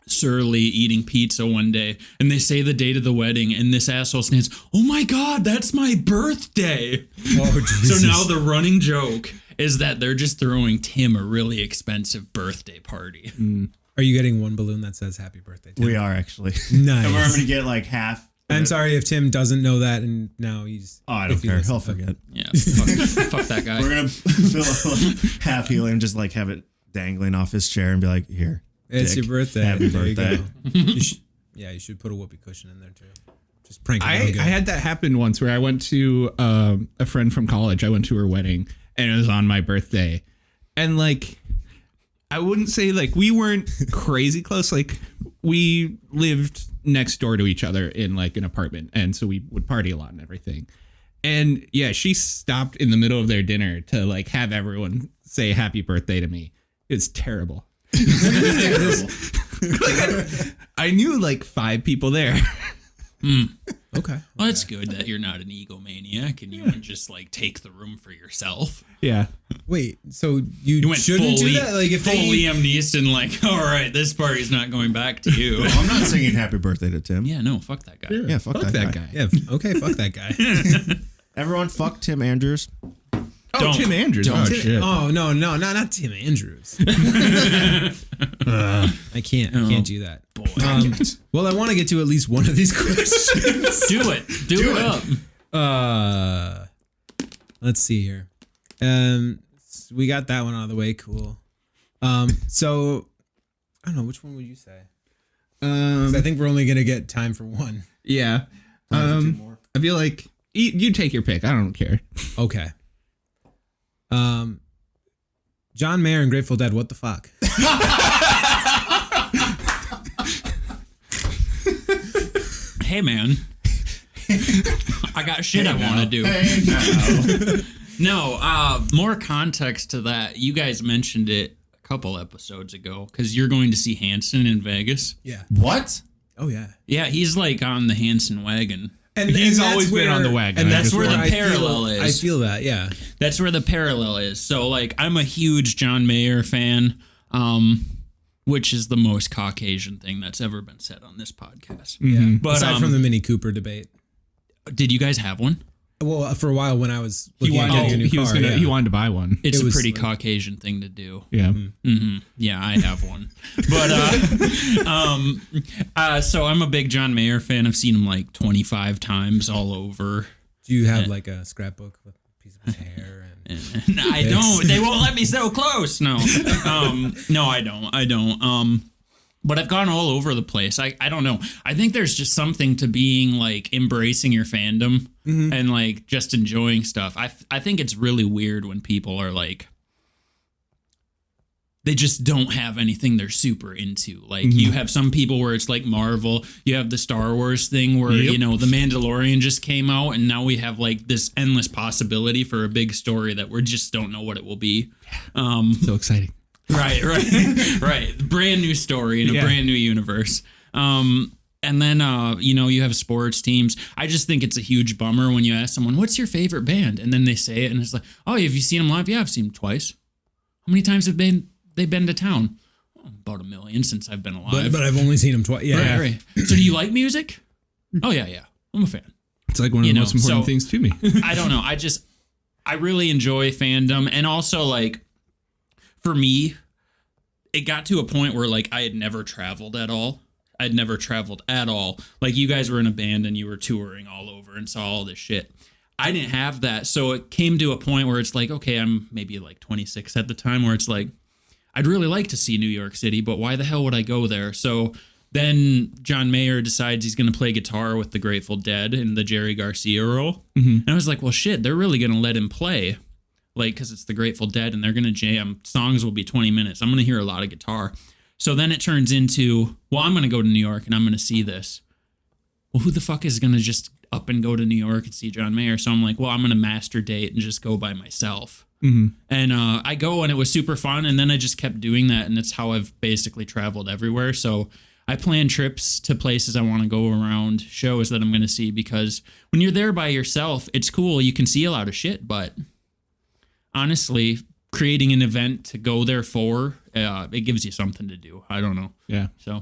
C: Surly eating pizza one day, and they say the date of the wedding, and this asshole stands, oh my god, that's my birthday.
A: Oh, Jesus.
C: So now the running joke is that they're just throwing Tim a really expensive birthday party.
A: Are you getting one balloon that says happy birthday, Tim?
D: We are actually.
A: Nice.
D: And we're going to get like half.
A: I'm sorry if Tim doesn't know that, and now he's.
D: Oh, I don't care. He'll forget.
C: Yeah, fuck that guy.
D: We're going to fill half helium, just like have it dangling off his chair and be like, here.
A: It's
D: Dick.
A: your birthday.
D: Happy
A: There
D: birthday.
A: You go. You should put a whoopee cushion in there too. Just prank him.
B: I
A: real good.
B: had that happen once where I went to a friend from college. I went to her wedding and it was on my birthday. And like, I wouldn't say like we weren't crazy close. Like, we lived next door to each other in like an apartment. And so we would party a lot and everything. And yeah, she stopped in the middle of their dinner to like have everyone say happy birthday to me. It's terrible. I knew like 5 people there.
A: Okay.
C: Well, it's good that you're not an egomaniac and you would just like take the room for yourself.
B: Yeah.
A: Wait, so you
C: You went
A: shouldn't
C: full
A: do that? Like, if
C: full
A: they,
C: Liam Neeson, like, all right, this party's not going back to you.
D: Well, I'm not singing happy birthday to Tim.
C: Yeah, no, fuck that guy.
D: Yeah, fuck that guy.
A: yeah, okay, fuck that guy.
D: Everyone, fuck Tim Andrews.
B: Oh, Tim Andrews.
C: Don't.
B: Oh, shit.
A: Oh no, not Tim Andrews. I can't do that. Well, I want to get to at least one of these questions.
C: Do it. Do it up.
A: Let's see here. We got that one out of the way. Cool. So I don't know, which one would you say? 'Cause I think we're only gonna get time for one.
B: Yeah.
D: More.
B: I feel like you take your pick. I don't care.
A: Okay. John Mayer and Grateful Dead. What the fuck?
C: Hey, man. I got shit I want to do.
D: Hey,
C: No, more context to that. You guys mentioned it a couple episodes ago because you're going to see Hanson in Vegas.
A: Yeah.
D: what?
A: Oh yeah.
C: Yeah, he's like on the Hanson wagon.
B: He's
A: that's
B: always been on the wagon.
A: And
B: I
A: that's
B: just
A: where the
C: wanted-
A: parallel
C: I
A: is. I feel that. Yeah.
C: That's where the parallel is. So, like, I'm a huge John Mayer fan, which is the most Caucasian thing that's ever been said on this podcast.
A: Yeah.
C: But
A: aside from the Mini Cooper debate.
C: did you guys have one?
A: Well, for a while when I was
B: He
A: looking at getting a new car, yeah.
B: he wanted to buy one.
C: It's
A: It
C: a
A: was
C: pretty
A: like-
C: Caucasian thing to do.
B: Yeah.
C: Yeah, I have one. But so I'm a big John Mayer fan. I've seen him like 25 times all over.
A: Do you have like a scrapbook with a piece of his hair? And
C: I don't. They won't let me so close. No. No, I don't. But I've gone all over the place. I don't know. I think there's just something to being like embracing your fandom and like just enjoying stuff. I think it's really weird when people are like, they just don't have anything they're super into. Like you have some people where it's like Marvel. You have the Star Wars thing where, you know, The Mandalorian just came out and now we have like this endless possibility for a big story that we just don't know what it will be.
B: So exciting.
C: Right. Brand new story in a brand new universe. And then, you know, you have sports teams. I just think it's a huge bummer when you ask someone, what's your favorite band? And then they say it and it's like, oh, have you seen them live? Yeah, I've seen them twice. How many times have they been to town? Oh, about 1 million since I've been alive.
A: but I've only seen him twice. Yeah.
C: Right. So do you like music? Oh, yeah. I'm a fan.
B: It's like one of the most important things to me.
C: I don't know. I really enjoy fandom. And also, like, for me, it got to a point where like I had never traveled at all. I'd never traveled at all. Like you guys were in a band and you were touring all over and saw all this shit. I didn't have that. So it came to a point where it's like, okay, I'm maybe like 26 at the time, where it's like, I'd really like to see New York City, but why the hell would I go there? So then John Mayer decides he's going to play guitar with the Grateful Dead in the Jerry Garcia role. And I was like, well, shit, they're really going to let him play. Like, because it's the Grateful Dead and they're going to jam. Songs will be 20 minutes. I'm going to hear a lot of guitar. So then it turns into, well, I'm going to go to New York and I'm going to see this. Well, who the fuck is going to just up and go to New York and see John Mayer? So I'm like, well, I'm going to master date and just go by myself. And I go and it was super fun. And then I just kept doing that. And it's how I've basically traveled everywhere. So I plan trips to places I want to go around, shows that I'm going to see, because when you're there by yourself, it's cool. You can see a lot of shit. But honestly, creating an event to go there for, it gives you something to do. I don't know.
B: Yeah.
C: So.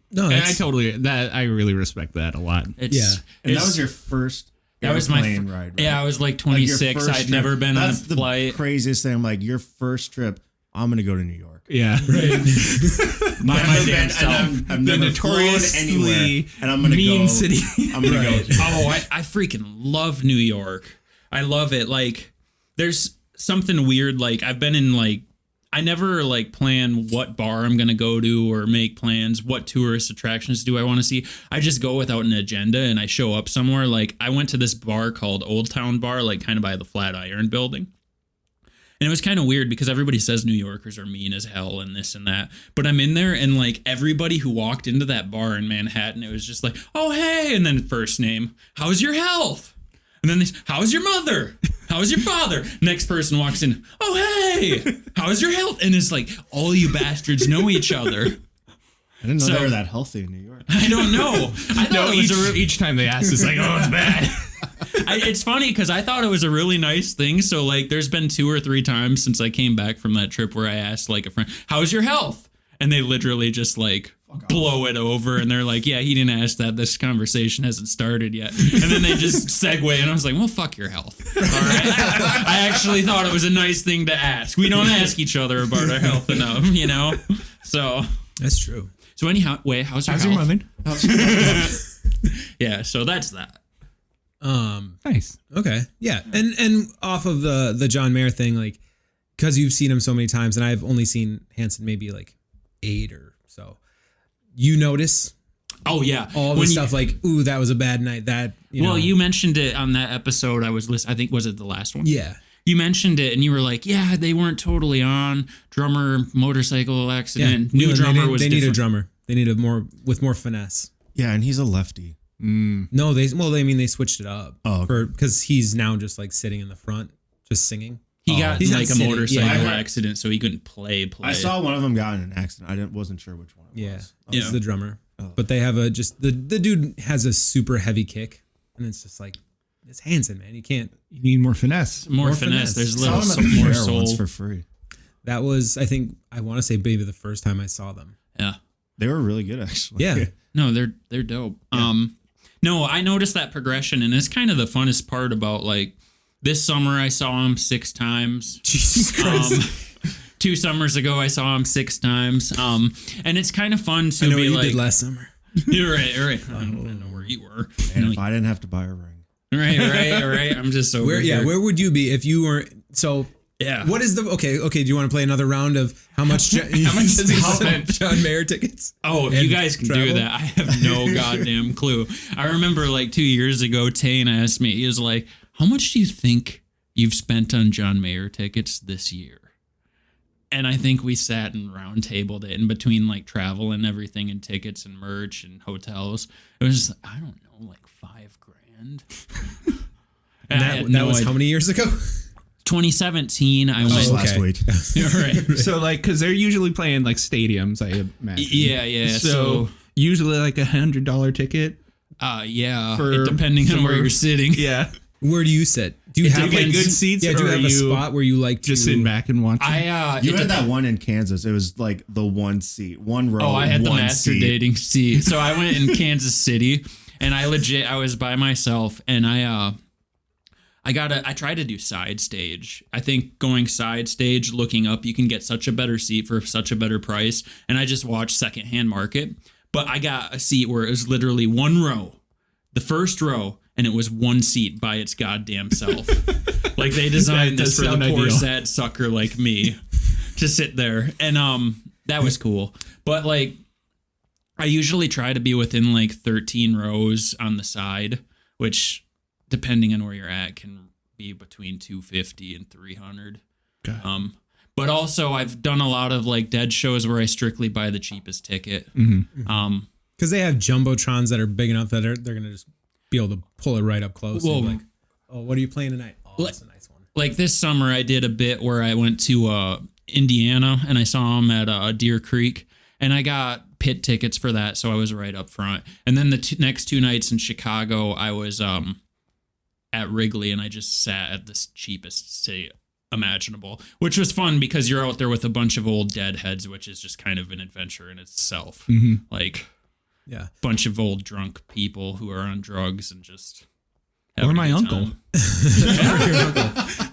B: No, and I really respect that a lot.
D: And that was your first
C: that was my
D: plane ride, right?
C: Yeah, I was like 26. I'd never been on a flight.
D: The craziest thing. I'm like, your first trip, I'm going to go to New York.
B: Yeah.
C: Right. my damn self.
D: I've never flown anywhere. And I'm going to
B: mean
D: go.
B: city.
D: I'm going to go.
C: Oh, I freaking love New York. I love it. Like, there's something weird. Like, I've been in like, I never like plan what bar I'm going to go to or make plans. What tourist attractions do I want to see? I just go without an agenda and I show up somewhere. Like I went to this bar called Old Town Bar, like kind of by the Flatiron Building. And it was kind of weird because everybody says New Yorkers are mean as hell and this and that. But I'm in there and like everybody who walked into that bar in Manhattan, it was just like, oh, hey. And then first name, how's your health? And then how's your mother? How's your father? Next person walks in. Oh, hey, how's your health? And it's like, all you bastards know each other.
D: I didn't know they were that healthy in New York.
C: I don't know. I thought
B: each time they ask, it's like, oh, it's bad.
C: It's funny because I thought it was a really nice thing. So like, there's been 2 or 3 times since I came back from that trip where I asked like a friend, how's your health? And they literally just like blow it over. And they're like, yeah, he didn't ask that. This conversation hasn't started yet. And then they just segue. And I was like, well, fuck your health. All right. I actually thought it was a nice thing to ask. We don't ask each other about our health enough, you know? So
A: That's true.
C: So anyhow, wait, how's your
B: How's
C: health?
B: your mother?
C: Yeah. So that's that.
B: Nice.
A: Okay. Yeah. And off of the John Mayer thing, like, because you've seen him so many times and I've only seen Hanson maybe like 8 or so, you notice
C: Oh yeah,
A: all the stuff like, ooh, that was a bad night. That
C: you mentioned it on that episode I was listening. I think was it the last one?
A: Yeah.
C: You mentioned it and you were like, yeah, they weren't totally on. Drummer, motorcycle accident. New drummer was.
A: They
C: different.
A: need a drummer. They need a more finesse.
D: Yeah, and he's a lefty.
A: No, they switched it up.
D: Oh, okay.
A: Because he's now just like sitting in the front, just singing.
C: He got
A: he's
C: like a
A: sitting.
C: motorcycle
A: Yeah.
C: accident, so he couldn't play.
D: I saw one of them got in an accident. wasn't sure which one it was.
A: He's the drummer. But they have the dude has a super heavy kick, and it's just like, it's Hanson, man. You can't.
B: You need more finesse.
C: More finesse. There's a little
D: Saw them at the
C: more
D: fair
C: soul
D: once for free.
A: That was, I think, I want to say maybe the first time I saw them.
C: Yeah.
D: They were really good, actually.
A: Yeah.
C: No, they're dope.
A: Yeah.
C: No, I noticed that progression, and it's kind of the funnest part about like this summer. I saw him 6 times.
A: Jesus Christ.
C: 2 summers ago, I saw him 6 times. And it's kind of fun to
A: I know
C: be
A: what you
C: like.
A: did last summer.
C: You're right. I don't know where you were.
D: And if I didn't have to buy a ring.
C: Right. I'm just over here.
A: Where would you be if you weren't? So
C: Yeah.
A: what is the okay? Do you want to play another round of how much does he spend John Mayer tickets?
C: Oh, if
A: and
C: you guys can
A: travel?
C: do that, I have no goddamn clue. I remember like 2 years ago, Tane asked me, he was like, how much do you think you've spent on John Mayer tickets this year? And I think we sat and round tabled it in between like travel and everything and tickets and merch and hotels. It was, I don't know, like $5,000.
A: And that was how many years ago?
C: 2017. I went
D: Last week.
C: right.
B: So like, because they're usually playing like stadiums, I imagine.
C: Yeah.
B: So usually like $100 ticket.
C: Yeah.
B: For
C: depending on where
B: somewhere-
C: you're sitting.
B: Yeah.
A: Where do you sit? Do you
C: It
A: have
C: depends.
A: like
B: Good seats,
A: Yeah, do you
B: or
A: have
B: are
A: a
B: you
A: spot where you like
B: Just
A: to
B: sitting back and watching.
D: You had that one in Kansas. It was like the one seat, one row.
C: Oh, I had the
D: one
C: master
D: seat.
C: dating seat. So I went in Kansas City, and I was by myself, and I I try to do side stage. I think going side stage, looking up, you can get such a better seat for such a better price. And I just watched secondhand market, but I got a seat where it was literally one row, the first row, and it was one seat by its goddamn self. Like they designed this for the poor sad sucker like me to sit there. And that was cool. But like I usually try to be within like 13 rows on the side, which depending on where you're at can be between 250 and 300. Okay. But also I've done a lot of like dead shows where I strictly buy the cheapest ticket.
A: Mm-hmm. Cause they have jumbotrons that are big enough that they're going to just be able to pull it right up close.
C: Well,
A: like, oh, what are you playing tonight? Oh, that's a nice one.
C: Like this summer I did a bit where I went to Indiana and I saw them at Deer Creek and I got pit tickets for that. So I was right up front. And then the next 2 nights in Chicago, I was at Wrigley and I just sat at the cheapest seat imaginable, which was fun because you're out there with a bunch of old deadheads, which is just kind of an adventure in itself.
B: Mm-hmm.
C: Like,
A: yeah,
C: bunch of old drunk people who are on drugs and just.
B: Or my uncle.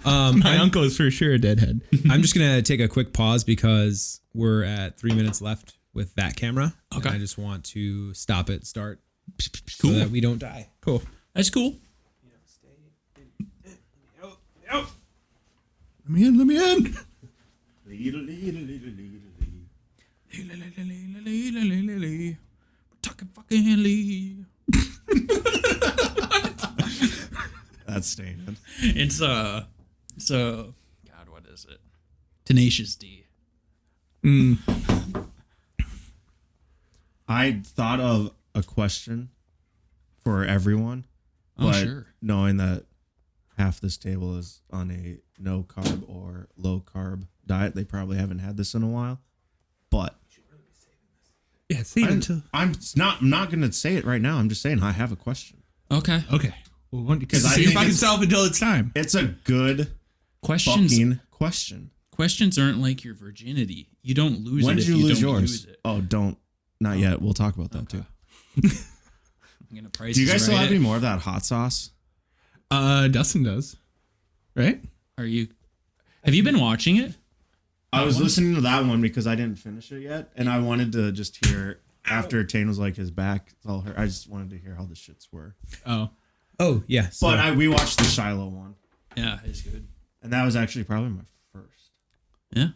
B: My uncle is for sure a deadhead.
A: I'm just gonna take a quick pause because we're at 3 minutes left with that camera.
C: Okay.
A: And I just want to stop it, start, so that we don't die.
B: Cool.
C: That's cool.
B: Let me in.
C: Talking fucking Lee.
D: That's staying.
C: It's God, what is it? Tenacious D.
D: I thought of a question for everyone, but
C: sure.
D: knowing that half this table is on a no carb or low carb diet, they probably haven't had this in a while. But
B: Yeah, see
D: I'm not going to say it right now. I'm just saying I have a question.
C: Okay.
B: Well, because
D: I
B: see
D: think
B: if I can
D: it's-
B: solve until it's time.
D: It's a good
C: Questions
D: fucking question.
C: aren't like your virginity. You don't lose
D: When
C: it
D: did
C: if
D: you lose
C: don't
D: yours?
C: use it.
D: Oh, not yet. We'll talk about that too.
C: I'm gonna price
D: Do you guys still
C: right
D: have
C: it.
D: any more of that hot sauce?
B: Dustin does, right?
C: Have you been watching it?
D: I was listening to that one because I didn't finish it yet, and I wanted to just hear after Tane was like his back. It's all her. I just wanted to hear how the shits were.
A: Oh yeah. So,
D: But we watched the Shiloh one,
C: Yeah, it's good.
D: and that was actually probably my first.
C: Yeah.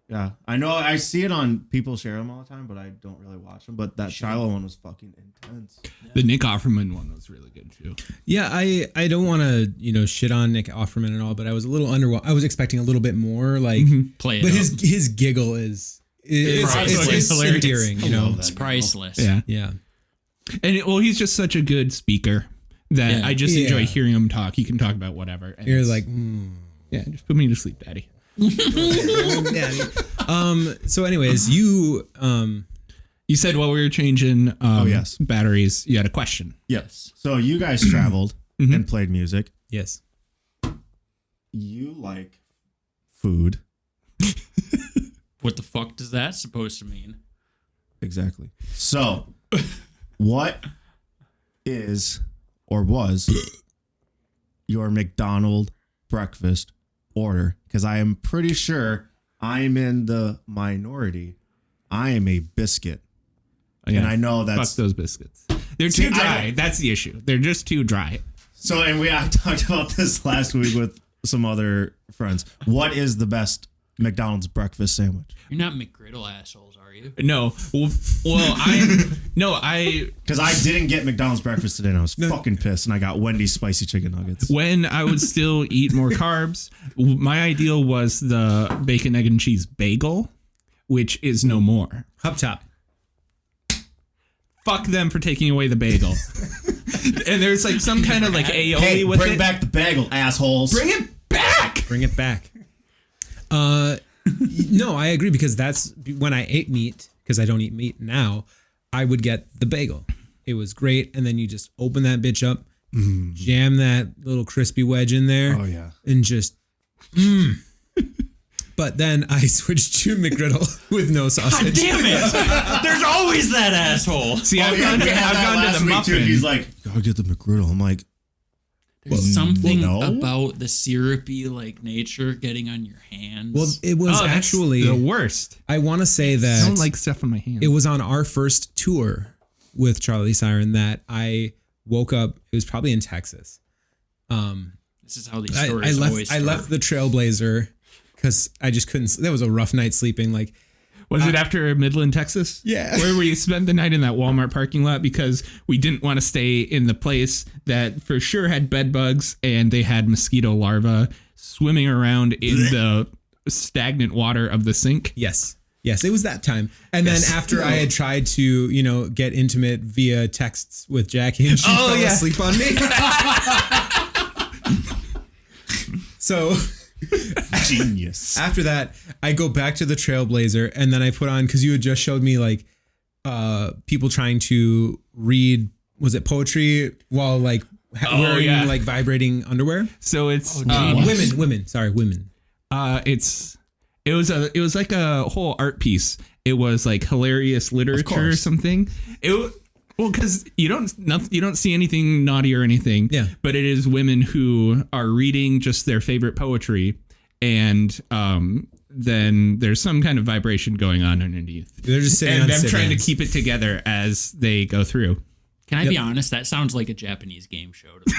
D: Yeah, I know. I see it on people share them all the time, but I don't really watch them. But that Shiloh one was fucking intense.
B: The Nick Offerman one was really good too.
A: yeah, I don't want to shit on Nick Offerman at all, but I was a little underwhelmed. I was expecting a little bit more, like,
C: Play it.
A: but
C: up.
A: his giggle is
C: priceless.
A: it's
B: Hilarious.
A: endearing,
D: I
A: you know.
D: love that.
C: It's priceless.
B: Yeah,
A: Yeah.
B: and he's just such a good speaker that
C: Yeah.
B: I just
A: Yeah.
B: enjoy hearing him talk. He can talk about whatever. And
A: You're
B: it's-
A: like,
B: yeah, just put me to sleep, Daddy.
A: Daddy. So anyways, you
B: You said while we were changing
D: yes.
B: batteries, you had a question.
D: Yes. So you guys traveled and played music.
A: yes.
D: You like food.
C: What the fuck does that supposed to mean?
D: Exactly. So, what is or was your McDonald's breakfast order? Because I am pretty sure I'm in the minority. I am a biscuit.
B: Yeah.
D: And I know
B: Fuck
D: that's
B: those biscuits. They're
D: See,
B: too dry. That's the issue. They're just too dry.
D: so. And I talked about this last week with some other friends. What is the best McDonald's breakfast sandwich?
C: You're not McGriddle assholes, are you?
B: No. Well, I
D: Because I didn't get McDonald's breakfast today, and I was fucking pissed. And I got Wendy's spicy chicken nuggets.
B: when I would still eat more carbs, my ideal was the bacon, egg, and cheese bagel, which is no more.
A: Up top.
B: Fuck them for taking away the bagel. And there's like some kind of like aioli
D: Hey,
B: with
D: bring
B: it.
D: back the bagel, assholes.
B: Bring it back.
A: Bring it back. No, I agree, because that's when I ate meat, because I don't eat meat now, I would get the bagel. It was great. And then you just open that bitch up, jam that little crispy wedge in there.
D: Oh, yeah.
A: And just, But then I switched to McGriddle with no sausage.
C: Damn it! There's always that asshole.
B: See, I've gone to the
D: Too.
B: muffin.
D: He's like, gotta get the McGriddle. I'm like,
C: something
D: no.
C: about the syrupy like nature getting on your hands.
A: Well, it was
B: that's
A: actually
B: the worst.
A: I want to say that
B: I don't like stuff on my hands.
A: it was on our first tour with Charlie Siren that I woke up. It was probably in Texas.
C: This is how these stories
A: I
C: always start.
A: left the Trailblazer because I just couldn't. That was a rough night sleeping. Like,
B: Was it after Midland, Texas?
A: Yeah.
B: Where we spent the night in that Walmart parking lot because we didn't want to stay in the place that for sure had bed bugs and they had mosquito larvae swimming around in the stagnant water of the sink.
A: yes, it was that time. And then after I had tried to, get intimate via texts with Jackie, and she fell asleep on me. So
D: Genius.
A: after that, I go back to the Trailblazer, and then I put on, because you had just showed me like people trying to read, was it poetry while like wearing like vibrating underwear?
B: So it's
A: Women.
B: It was like a whole art piece. It was like hilarious literature or something. Because you don't see anything naughty or anything.
A: Yeah.
B: But it is women who are reading just their favorite poetry, and then there's some kind of vibration going on underneath.
A: They're just sitting
B: And
A: on
B: them trying to
A: sit-ins.
B: keep it together as they go through.
C: Can I be honest? That sounds like a Japanese game show to me.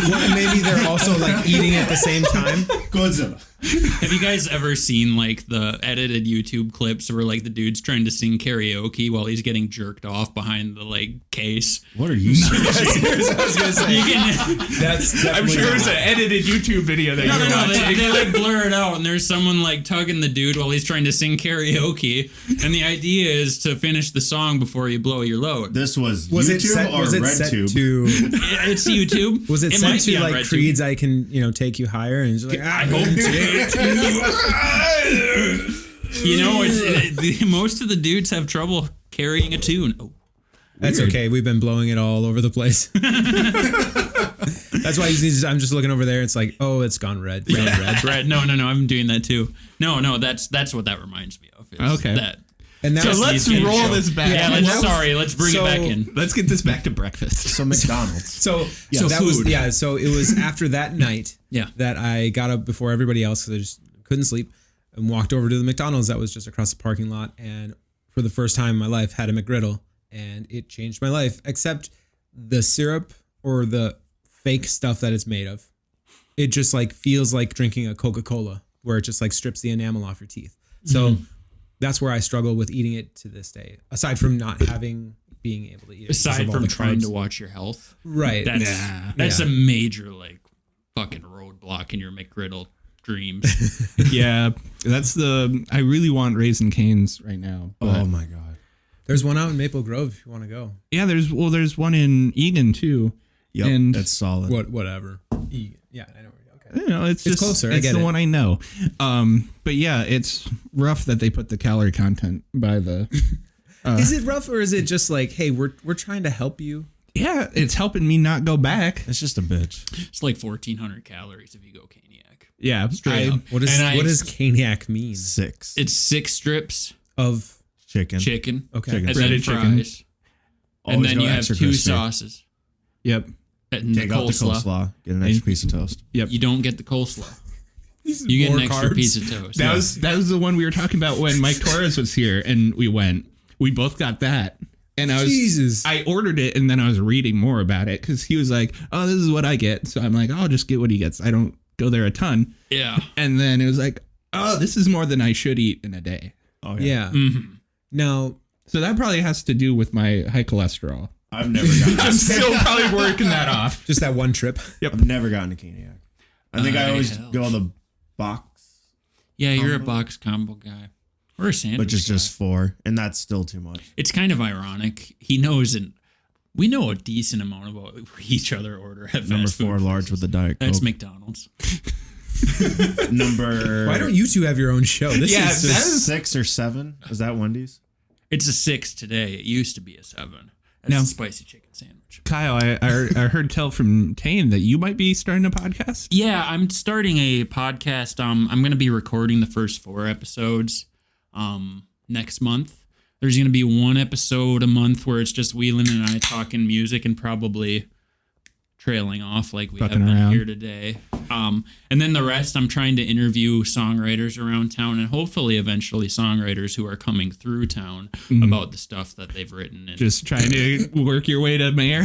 A: Well, maybe they're also like eating at the same time.
D: Godzilla.
C: Have you guys ever seen like the edited YouTube clips where like the dude's trying to sing karaoke while he's getting jerked off behind the like case?
D: What are you saying?
A: I was gonna say
C: You can,
A: that's.
B: I'm sure it's an edited YouTube video that
C: no,
B: you're watching.
C: they like blur it out, and there's someone like tugging the dude while he's trying to sing karaoke, and the idea is to finish the song before you blow your load.
D: This was
A: Was
D: YouTube
A: it set?
D: or
A: Was it set
D: RedTube?
A: to?
C: It's YouTube.
A: Was it set
C: might be
A: to
C: on
A: like
C: RedTube.
A: Creed's "I Can Take You Higher"? And it's like,
C: I hope to. Most of the dudes have trouble carrying a tune. Oh,
A: that's okay. We've been blowing it all over the place. That's why I'm just looking over there. It's like, oh, it's gone red.
C: red. No. I'm doing that too. No. That's what that reminds me of.
B: Okay.
C: That.
A: And
B: So let's roll this back.
C: Yeah. Let's bring it back in.
B: Let's get this back to breakfast.
D: So McDonald's.
A: So
C: So
A: that was
C: food.
A: So it was after that night
C: Yeah.
A: that I got up before everybody else because I just couldn't sleep and walked over to the McDonald's that was just across the parking lot, and for the first time in my life had a McGriddle, and it changed my life. Except the syrup or the fake stuff that it's made of, it just like feels like drinking a Coca-Cola where it just like strips the enamel off your teeth. So that's where I struggle with eating it to this day. Aside from not being able to eat it. because
C: Aside
A: of all
C: from
A: the
C: trying
A: carbs.
C: to watch your health,
A: Right.
C: that's a major like fucking roadblock in your McGriddle dreams.
B: Yeah, I really want Raisin Canes right now. But
D: Oh my god.
A: There's one out in Maple Grove if you want to go.
B: yeah, there's one in Egan too.
D: Yep,
B: And-
D: that's solid.
A: Whatever. Yeah, I know. Okay.
B: You know, it's just
A: closer, I
B: It's
A: get
B: the
A: it.
B: one I know. But yeah, it's rough that they put the calorie content by the.
A: Is it rough or is it just like, hey, we're trying to help you?
B: Yeah, it's helping me not go back.
D: It's just a bitch.
C: It's like 1,400 calories if you go Caniac.
B: Yeah,
C: Straight up.
A: What does
C: And
A: what does caniac mean?
D: 6
C: It's 6 strips
A: Of
D: chicken.
C: chicken,
A: okay.
D: Chicken.
C: and
B: Breaded
C: then
B: chicken.
C: fries, and
D: Always
C: then
D: go
C: you have
D: extra
C: 2
D: crispy.
C: sauces
B: Yep.
C: and the
D: Take out the
C: coleslaw.
D: coleslaw. Get an extra piece of toast.
B: Yep.
C: You don't get the coleslaw. You get an extra piece of toast.
B: That was the one we were talking about when Mike Torres was here and we went. We both got that. And I ordered it and then I was reading more about it because he was like, oh, this is what I get. So I'm like, I'll just get what he gets. I don't go there a ton.
C: Yeah.
B: And then it was like, oh, this is more than I should eat in a day.
D: Oh
A: Yeah. Now,
B: So that probably has to do with my high cholesterol.
D: I've never gotten.
B: I'm still probably working that off.
A: just that one trip.
D: I've never gotten a Caniac. I think I always
C: helps.
D: go the box,
C: Yeah, you're a box combo guy. Or a sandwich
D: which is
C: guy.
D: just 4, and that's still too much.
C: It's kind of ironic. He knows, and we know a decent amount about each other order at
D: Number
C: fast
D: 4
C: food.
D: large with the Diet Coke.
C: That's McDonald's.
D: Number.
A: Why don't you two have your own show? This
B: Yeah,
A: is
B: that
A: just,
B: is-
D: 6 or 7? Is that Wendy's?
C: It's a 6 today. It used to be a 7. That's
B: No.
C: a spicy chicken sandwich.
B: Kyle, I heard tell from Tane that you might be starting a podcast.
C: Yeah, I'm starting a podcast. I'm going to be recording the first 4 episodes next month. There's going to be 1 episode a month where it's just Whelan and I talking music and probably trailing off like we
B: Fucking
C: have been
B: around.
C: here today. And then the rest, I'm trying to interview songwriters around town and hopefully eventually songwriters who are coming through town about the stuff that they've written. And
B: Just trying to work your way to mayor.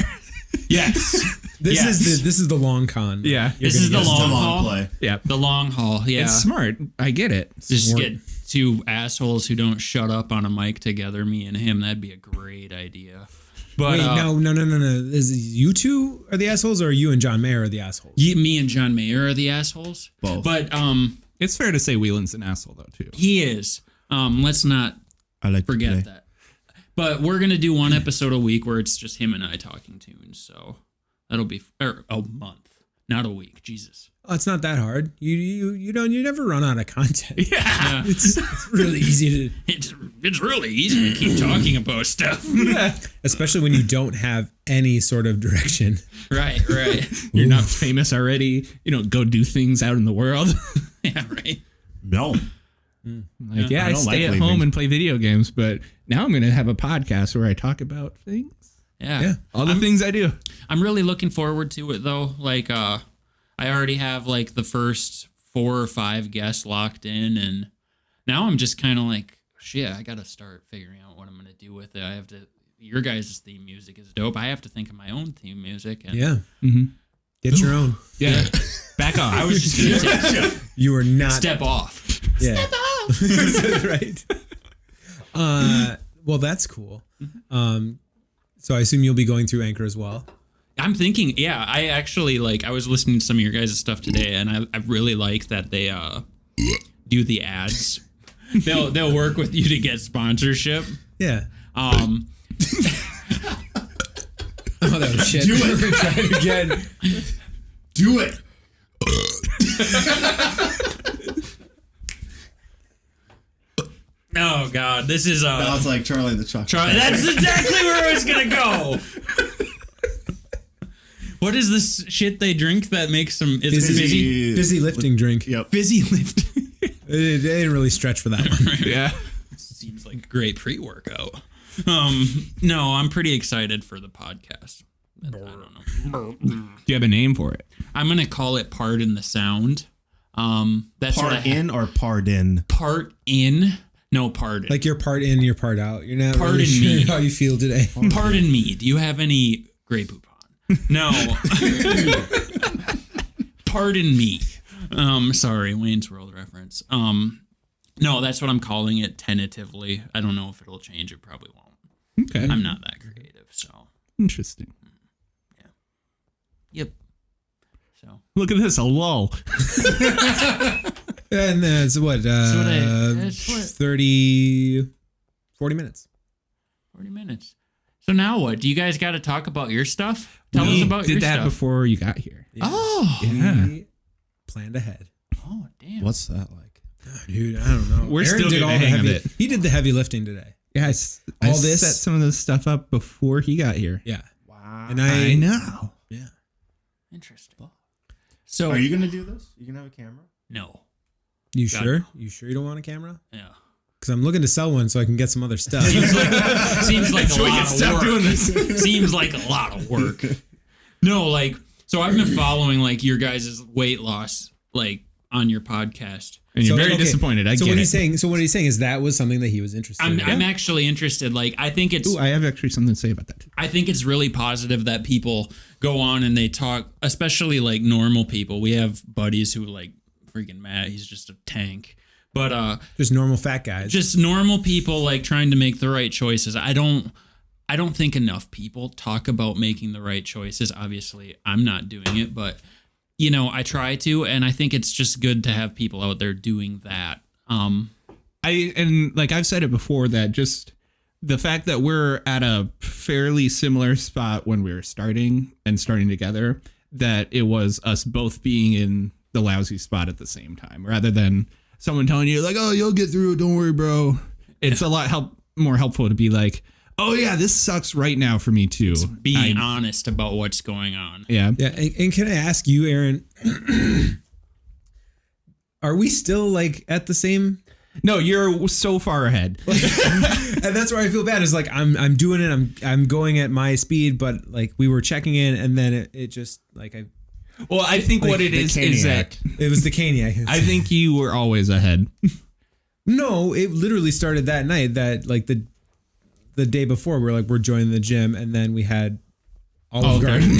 C: yes,
A: This
C: Yes.
A: is the long con.
B: Yeah.
C: this is the
D: It's
C: long
D: the long
C: haul.
D: play.
B: Yeah.
C: The long haul. Yeah,
B: It's smart. I get it.
C: just
A: Smart.
C: get two assholes who don't shut up on a mic together, me and him. That'd be a great idea. But
A: Wait, no. Is it you two are the assholes, or you and John Mayer are the assholes?
C: me and John Mayer are the assholes.
D: Both.
C: But
B: It's fair to say Whelan's an asshole though too.
C: he is. Let's not
D: I like to
C: forget
D: play.
C: that. But we're gonna do one episode a week where it's just him and I talking tunes. So that'll be a month, not a week. Jesus.
A: Oh, it's not that hard. You never run out of content.
C: Yeah.
A: It's really easy to,
C: It's really easy to keep talking about stuff.
A: especially when you don't have any sort of direction.
C: Right.
B: You're not famous already. You don't go do things out in the world.
C: Yeah, right.
D: No.
B: Like, yeah,
D: I
B: I
D: don't
B: stay
D: like
B: at
D: leaving.
B: home and play video games, but now I'm going to have a podcast where I talk about things.
C: Yeah.
B: All the things I do.
C: I'm really looking forward to it though. Like I already have like the first 4 or 5 guests locked in, and now I'm just kind of like, shit, I got to start figuring out what I'm going to do with it. I have to, your guys' theme music is dope. I have to think of my own theme music. And
A: Yeah.
B: Mm-hmm.
A: Get your own.
B: Yeah. Back off.
C: I was just going to
A: You are not.
C: step off.
A: Yeah. Step off. Right. Well, that's cool. So I assume you'll be going through Anchor as well.
C: I'm thinking, yeah, I actually like, I was listening to some of your guys' stuff today, and I really like that they do the ads. They'll work with you to get sponsorship.
A: Yeah.
C: Oh,
A: that was shit.
D: Do it.
A: Try it again.
D: Do it.
C: Oh God, this is
D: Now it's like Charlie and the Chocolate Factory.
C: That's exactly where I was gonna go. What is this shit they drink that makes them? Is it fizzy?
A: Fizzy lifting drink.
D: Yep.
C: Fizzy lift.
A: They didn't really stretch for that one.
B: Yeah.
C: Seems like a great pre-workout. No, I'm pretty excited for the podcast. I don't know.
B: Do you have a name for it?
C: I'm gonna call it Part in the Sound. That's what I
D: Part in or pardon?
C: Part in. No, pardon.
A: Like you're part in, you're part out. You're not
C: Pardon
A: really sure
C: me.
A: how you feel today.
C: Pardon me. Do you have any Grey Poupon? No. Pardon me. Sorry, Wayne's World reference. No, that's what I'm calling it tentatively. I don't know if it'll change. It probably won't.
B: Okay.
C: I'm not that creative, so.
B: Interesting.
C: Yep. So.
B: Look at this, a lull.
A: And that's what,
C: that's what?
A: 30, 40 minutes.
C: 40 minutes. So now what? Do you guys got to talk about your stuff? Tell us about
B: did
C: your
B: that
C: stuff.
B: before you got here.
C: Oh.
B: Yeah.
A: We planned ahead.
C: Oh, damn.
D: What's that like?
A: Dude, I don't know.
B: We're still
A: did
B: getting
A: all
B: the
A: the
B: hang of
A: heavy.
B: it.
A: He did the heavy lifting today.
B: Yeah, I
A: All this-
B: set some of this stuff up before he got here.
A: Yeah.
D: Wow.
A: And
B: I know.
A: Yeah.
C: Interesting. So
D: Are you gonna do this? You gonna have a camera?
C: no.
A: You
C: Got
A: sure? You sure you don't want a camera?
C: Yeah.
A: Because I'm looking to sell one so I can get some other stuff.
C: Seems like a
B: we can
C: lot of
B: stop
C: work.
B: doing this.
C: Seems like a lot of work. No, like, so I've been following like your guys' weight loss, like on your podcast.
B: And you're
A: So,
B: very
A: okay,
B: disappointed. I
A: so
B: get
A: what
B: it.
A: he's saying. So what he's saying is that was something that he was interested in.
C: I'm actually interested. Like, I think it's
B: Ooh, I have actually something to say about that too.
C: I think it's really positive that people go on and they talk, especially like normal people. We have buddies who like freaking Matt. He's just a tank. But
A: Just normal fat guys.
C: just normal people like trying to make the right choices. I don't think enough people talk about making the right choices. Obviously, I'm not doing it, but you know, I try to, and I think it's just good to have people out there doing that.
B: And like I've said it before, that just the fact that we're at a fairly similar spot when we were starting together, that it was us both being in the lousy spot at the same time, rather than someone telling you like, "Oh, you'll get through it. Don't worry, bro." It's a lot more helpful to be like, "Oh yeah, this sucks right now for me too."
C: Being honest about what's going on.
B: Yeah.
A: yeah. And can I ask you, Aaron? Are we still like at the same
B: No, you're so far ahead.
A: And that's where I feel bad is like, I'm doing it. I'm going at my speed, but like we were checking in and then it just like,
B: Well, I think
A: Like
B: what it
D: the
B: is
D: Caniac.
B: that
A: it was the Caniac.
B: I think you were always ahead.
A: No, it literally started that night that like the day before we're joining the gym and then we had Olive Garden.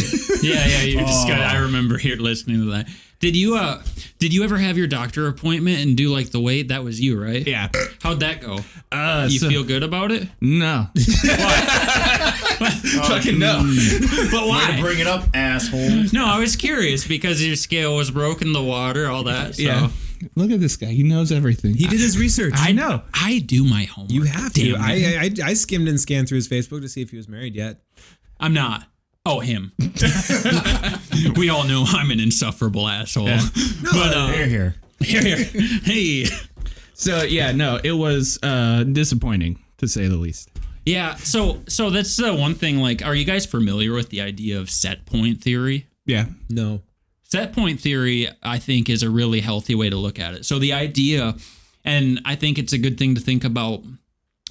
C: Yeah, you just got. I remember here listening to that. Did you ever have your doctor appointment and do like the weight? That was you, right?
B: Yeah.
C: How'd that go? You feel good about it?
B: No. Fucking no.
C: But why?
D: Way to bring it up, asshole.
C: No, I was curious because your scale was broken, the water, all that. So.
B: Yeah. Look at this guy. He knows everything.
A: He did his research.
B: I know.
C: I do my homework.
A: You have to.
C: Damn it.
A: I skimmed and scanned through his Facebook to see if he was married yet.
C: I'm not. Oh, him. We all know I'm an insufferable asshole.
B: Yeah.
C: But
D: Here.
C: here. Hey.
B: So yeah, no, it was disappointing to say the least.
C: Yeah. So that's the one thing. Like, are you guys familiar with the idea of set point theory?
B: Yeah.
A: No.
C: Set point theory, I think, is a really healthy way to look at it. So the idea, and I think it's a good thing to think about,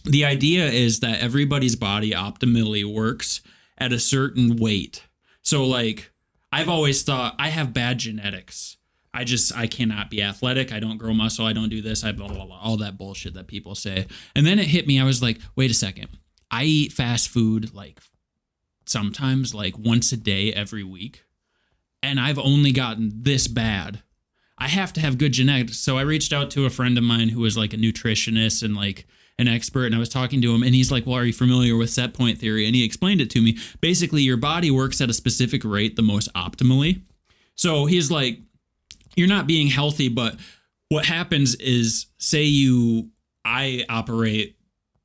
C: the idea is that everybody's body optimally works at a certain weight. So like, I've always thought I have bad genetics. I cannot be athletic. I don't grow muscle. I don't do this. I blah, blah, blah, all that bullshit that people say. And then it hit me. I was like, wait a second. I eat fast food like sometimes like once a day every week. And I've only gotten this bad. I have to have good genetics. So I reached out to a friend of mine who was like a nutritionist and like an expert. And I was talking to him and he's like, well, are you familiar with set point theory? And he explained it to me. Basically, your body works at a specific rate the most optimally. So he's like, you're not being healthy, but what happens is I operate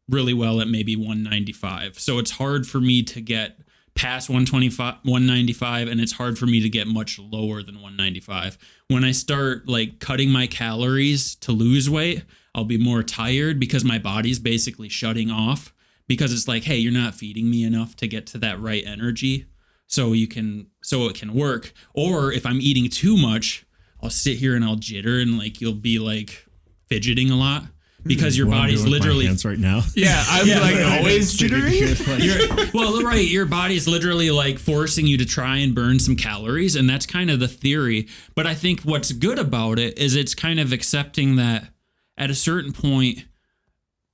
C: really well at maybe 195. So it's hard for me to get past 195 and it's hard for me to get much lower than 195. When I start like cutting my calories to lose weight, I'll be more tired because my body's basically shutting off because it's like, hey, you're not feeding me enough to get to that right energy so it can work. Or if I'm eating too much, I'll sit here and I'll jitter and like you'll be like fidgeting a lot. Because your body's literally
D: right now.
B: Yeah, I'm like always jittering.
C: Your body's literally like forcing you to try and burn some calories, and that's kind of the theory. But I think what's good about it is it's kind of accepting that at a certain point,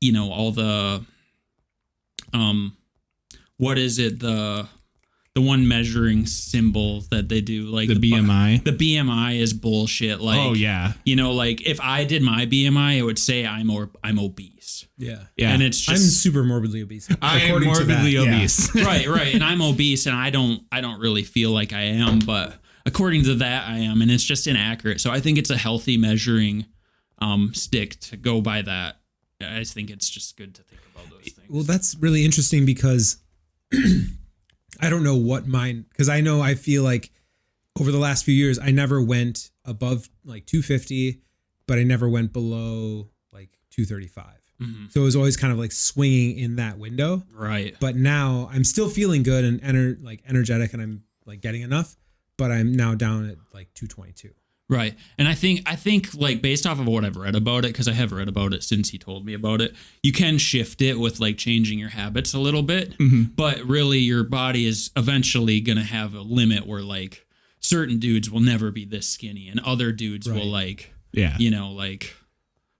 C: you know, all the what is it, the one measuring symbol that they do, like
B: the BMI.
C: The BMI is bullshit. Like,
B: oh yeah,
C: you know, like if I did my BMI, it would say I'm obese.
A: Yeah.
B: Yeah.
C: And it's just,
A: I'm super morbidly obese.
B: I am
A: according to
B: morbidly
A: that.
B: obese.
C: right. And I'm obese and I don't really feel like I am, but according to that I am, and it's just inaccurate. So I think it's a healthy measuring stick to go by that. I think it's just good to think about those things.
A: Well, that's really interesting because I don't know what mine, because I feel like over the last few years, I never went above like 250, but I never went below like 235. Mm-hmm. So it was always kind of like swinging in that window.
C: Right.
A: But now I'm still feeling good and energetic and I'm like getting enough, but I'm now down at like 222.
C: Right. And I think like based off of what I've read about it, because I have read about it since he told me about it, you can shift it with like changing your habits a little bit. Mm-hmm. But really your body is eventually going to have a limit where like certain dudes will never be this skinny and other dudes will like, you know, like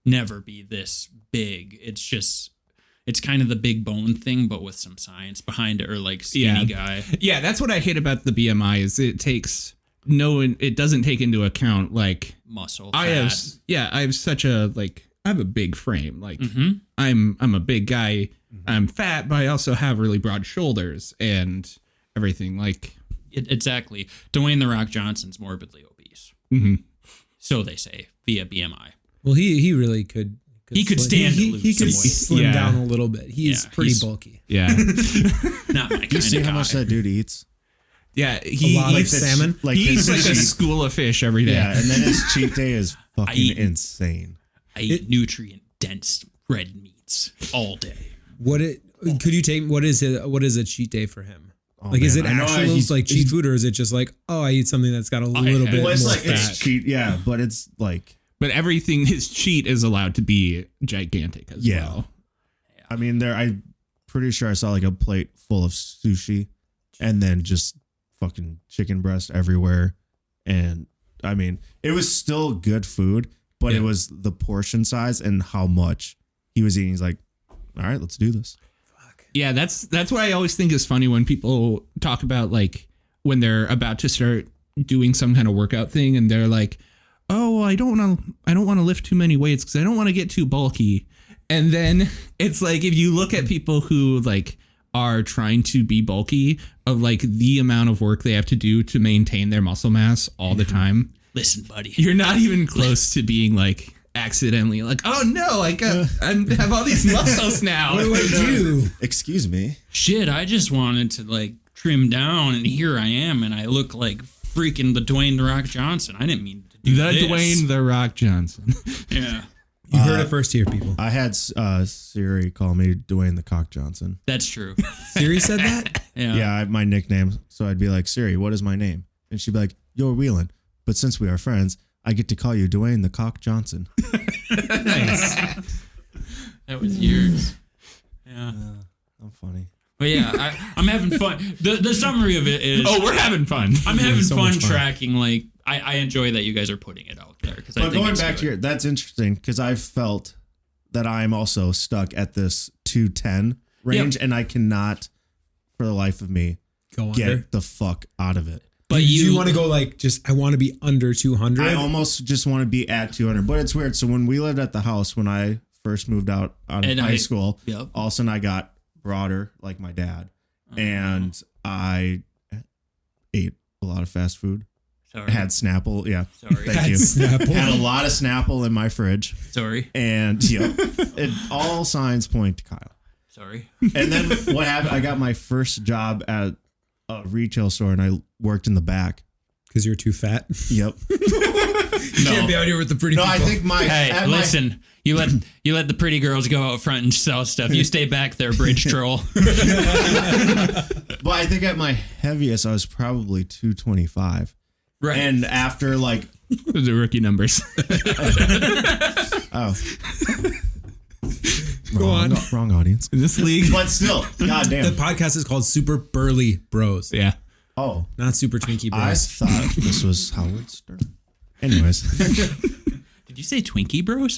C: never be this big. It's kind of the big bone thing, but with some science behind it, or like skinny guy.
B: Yeah. That's what I hate about the BMI is it doesn't take into account like
C: muscle.
B: I have such a like I have a big frame. Like I'm a big guy. I'm fat, but I also have really broad shoulders and everything. Like
C: exactly. Dwayne "The Rock" Johnson's morbidly obese.
B: Mm-hmm.
C: So they say via BMI.
A: Well, he really could.
C: He could stand to lose
A: he could
C: some weight.
A: slim down a little bit. He's pretty bulky.
B: Yeah.
C: Not my kind of guy.
D: You see how much that dude eats?
B: Yeah, he
A: a lot
B: eats
A: of salmon.
B: He eats like a school of fish every day.
D: Yeah, and then his cheat day is fucking insane.
C: I eat nutrient dense red meats all day.
A: What is a cheat day for him?
D: Oh,
A: like, is it
D: I know
A: actual
D: he's
A: like cheat food, or is it just like, oh, I eat something that's got a little bit
D: well,
A: more
D: it's like
A: fat?
D: it's cheat, yeah, but it's like
B: But everything, his cheat is allowed to be gigantic as well.
D: I mean, I'm pretty sure I saw like a plate full of sushi and then just fucking chicken breast everywhere. And I mean, it was still good food, but it was the portion size and how much he was eating. He's like, all right, let's do this.
B: Yeah, that's what I always think is funny when people talk about like when they're about to start doing some kind of workout thing and they're like, "Oh, I don't want to lift too many weights because I don't want to get too bulky." And then it's like if you look at people who like are trying to be bulky, of like the amount of work they have to do to maintain their muscle mass all the time.
C: Listen, buddy,
B: You're not even close to being like accidentally like, "Oh no, I have all these muscles now."
A: What do I do?
D: Excuse me.
C: shit, I just wanted to like trim down, and here I am, and I look like freaking the Dwayne The Rock Johnson. I didn't mean to do this.
B: Dwayne The Rock Johnson.
C: Yeah,
A: You heard it first here, people.
D: I had Siri call me Dwayne the Cock Johnson.
C: that's true.
A: Siri said that?
C: Yeah.
D: Yeah, my nickname. So I'd be like, Siri, what is my name? And she'd be like, you're Wheelan. But since we are friends, I get to call you Dwayne the Cock Johnson.
A: Nice.
C: That was years. Yeah.
D: I'm funny.
C: But yeah, I'm having fun. The summary of it is,
B: Oh, we're having fun.
C: I'm having
A: so
C: fun
A: much fun.
C: tracking. Like I enjoy that you guys are putting it out there because I
D: But
C: think
D: going
C: it's
D: back
C: good.
D: to your, that's interesting because I've felt that I'm also stuck at this 210 range and I cannot, for the life of me,
A: Go
D: get
A: under.
D: the fuck out of it.
C: But
A: Do
C: you
A: you want to go like just, I want to be under 200?
D: I almost just want to be at 200, but it's weird. So when we lived at the house, when I first moved out of
C: And
D: high school,
C: Yep.
D: all of a sudden I got broader like my dad. And I ate a lot of fast food.
C: Sorry.
D: Had Snapple. Yeah.
C: Sorry.
D: Thank you.
A: Snapple.
D: Had a lot of Snapple in my fridge.
C: Sorry.
D: And it all signs point to Kyle.
C: Sorry.
D: And then what happened? I got my first job at a retail store and I worked in the back.
A: Because you're too fat.
D: Yep.
A: You can't be out here with the pretty
D: No,
A: people.
D: I think
C: Hey, listen. You let the pretty girls go out front and sell stuff. You stay back there, bridge troll.
D: But I think at my heaviest, I was probably 225.
C: Right.
D: And after like,
B: Those are rookie numbers.
D: oh,
A: Go on.
D: wrong audience.
B: In this league.
D: But still,
A: The
D: goddamn.
A: podcast is called Super Burly Bros.
B: Yeah.
D: Oh,
A: Not Super Twinkie
D: I
A: Bros.
D: thought this was Howard Stern. Anyways,
C: Did you say Twinkie Bros?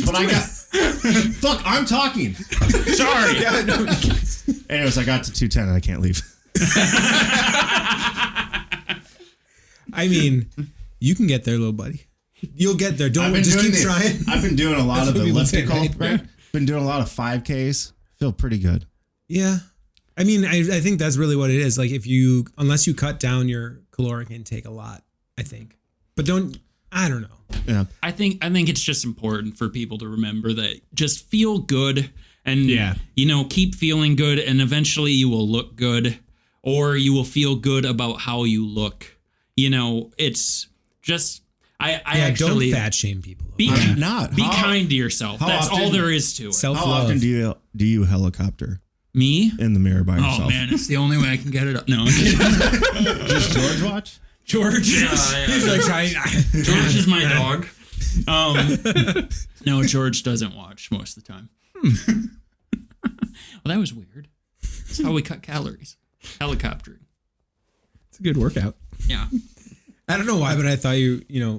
D: but I got fuck. I'm talking.
C: Sorry.
D: Anyways, I got to 210 and I can't leave.
A: I mean, you can get there, little buddy. You'll get there. Don't just keep trying.
D: I've been doing a lot
A: That's
D: of
A: what people say,
D: elliptical.
A: right?
D: Been doing a lot of 5Ks. Feel pretty good.
A: Yeah. I mean, I think that's really what it is. Like unless you cut down your caloric intake a lot, I think. But I don't know.
D: Yeah.
C: I think it's just important for people to remember that just feel good and keep feeling good, and eventually you will look good, or you will feel good about how you look. It's just I actually
A: don't fat shame people.
D: I'm not.
C: be kind to yourself. That's
D: often-
C: all there is to it.
D: How
A: Self-love.
D: often do you helicopter
C: Me?
D: in the mirror by
C: Oh
D: yourself?
C: man, it's the only way I can get it up. No, I'm kidding.
D: Does George watch?
C: George.
A: He's like trying.
C: George is my dog. No, George doesn't watch most of the time. Well, that was weird. That's how we cut calories. Helicoptering.
B: It's a good workout.
C: Yeah.
A: I don't know why, but I thought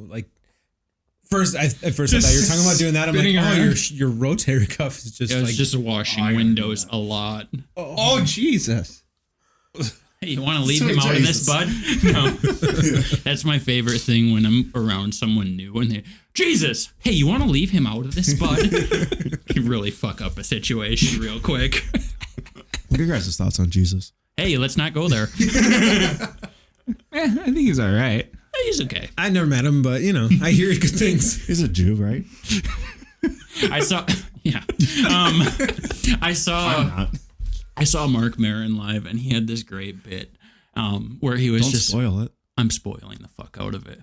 A: like first. At first, I thought you were talking about doing that. I'm like,
B: spinning
A: oh,
B: around.
A: your rotator cuff is just
C: It's
A: like.
C: just washing windows a lot.
B: Oh, Jesus.
C: Hey, you want to leave
D: Sweet
C: him out of
D: Jesus.
C: this, bud? No. That's my favorite thing when I'm around someone new and they, Jesus, hey, you want to leave him out of this, bud? You really fuck up a situation real quick.
D: What are your guys' thoughts on Jesus?
C: Hey, let's not go there.
B: I think he's all right.
C: He's okay.
A: I never met him, but I hear good things.
D: He's a Jew, right?
C: I saw, yeah. I
D: Not.
C: saw Mark Maron live, and he had this great bit where he was
D: Don't
C: just,
D: spoil it.
C: I'm spoiling the fuck out of it.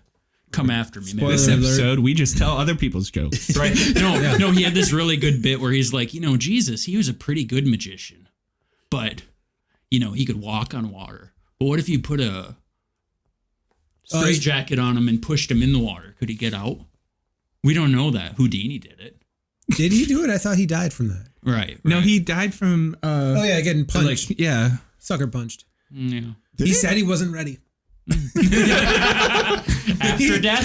C: Come after me, man.
A: Spoiler
B: This
A: alert.
B: episode, we just tell other people's jokes.
C: Right? No, he had this really good bit where he's like, Jesus, he was a pretty good magician, but, he could walk on water. But what if you put a straight jacket on him and pushed him in the water, could he get out? We don't know that. Houdini did it.
A: Did he do it? I thought he died from that.
C: Right.
B: No, he died from.
A: Oh yeah, getting punched.
B: Like, yeah.
A: Sucker punched.
C: Yeah.
A: He said he wasn't ready.
C: After death?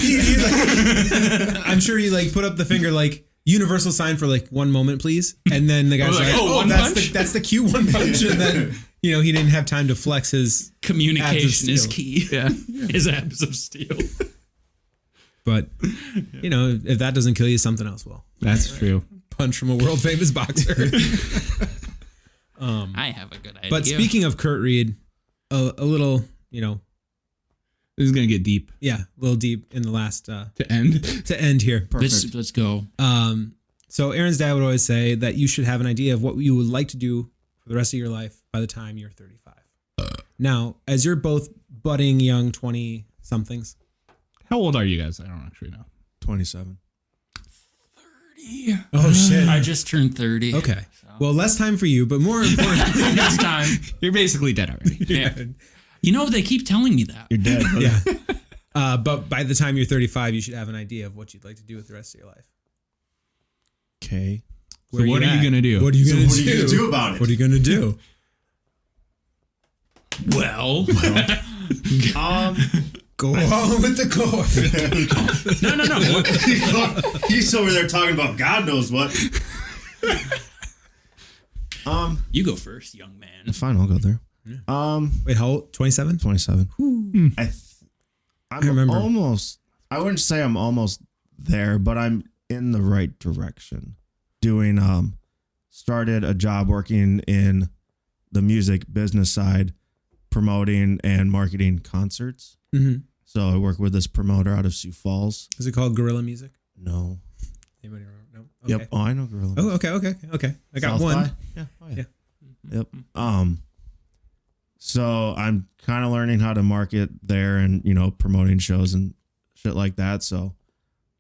A: I'm sure he like put up the finger like universal sign for like 1 moment, please. And then the guy's like,
C: one punch?
A: that's the cue, one punch. And then, he didn't have time to flex his
C: Communication is
A: steel.
C: key.
B: Yeah.
C: His abs of steel.
A: But, if that doesn't kill you, something else will.
B: That's true.
A: Punch from a world famous boxer.
C: I have a good idea.
A: But speaking of Kurt Reed, a little,
B: This is gonna get deep.
A: a little deep in the last
B: To end.
A: to end here.
C: let's go.
A: So Aaron's dad would always say that you should have an idea of what you would like to do for the rest of your life by the time you're 35. Now, as you're both budding young 20 somethings,
B: How old are you guys? I don't actually know.
D: 27.
C: 30.
A: oh shit.
C: I just turned 30.
A: Okay. Well, less time for you, but more importantly,
C: Next time.
B: You're basically dead already.
C: Yeah. They keep telling me that.
D: You're dead. brother.
A: yeah. But by the time you're 35, you should have an idea of what you'd like to do with the rest of your life.
D: Okay.
B: So what are you gonna do?
A: What are you
D: So
A: gonna
D: what are
A: do?
D: you gonna do about it?
A: What are you gonna do?
C: Well.
A: Go on with the coffee.
C: No.
D: He's over there talking about God knows what.
C: You go first, young man.
D: Fine, I'll go there.
A: Wait, how old? 27?
D: 27. I'm
A: remember.
D: almost. I wouldn't say I'm almost there, but I'm in the right direction. Doing started a job working in the music business side, promoting and marketing concerts.
A: Mm-hmm.
D: So I work with this promoter out of Sioux Falls.
A: Is it called Gorilla Music?
D: No.
A: Anybody remember? No. Okay.
D: Yep. Oh, I know Gorilla.
A: Oh, okay. I got
D: South
A: one.
D: by? Yeah. Oh, yeah. Yep. So I'm kind of learning how to market there and, promoting shows and shit like that. So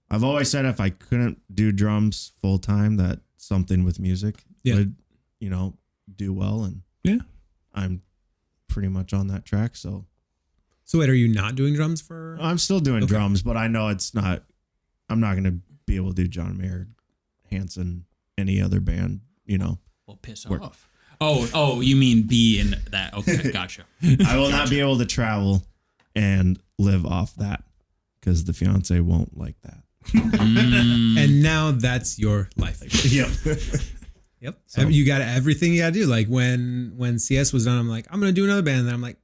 D: I've always said if I couldn't do drums full time, that something with music would, do well. And I'm pretty much on that track. So
A: wait, are you not doing drums for?
D: I'm still doing drums, but I know I'm not going to be able to do John Mayer, Hanson, any other band,
C: Well, piss off. Oh, you mean be in that. Okay, gotcha.
D: I will not be able to travel and live off that because the fiance won't like that.
A: And now that's your life.
D: Yep.
A: Yep.
D: So-
A: You got everything you got to do. Like when CS was done, I'm like, I'm going to do another band. And then I'm like,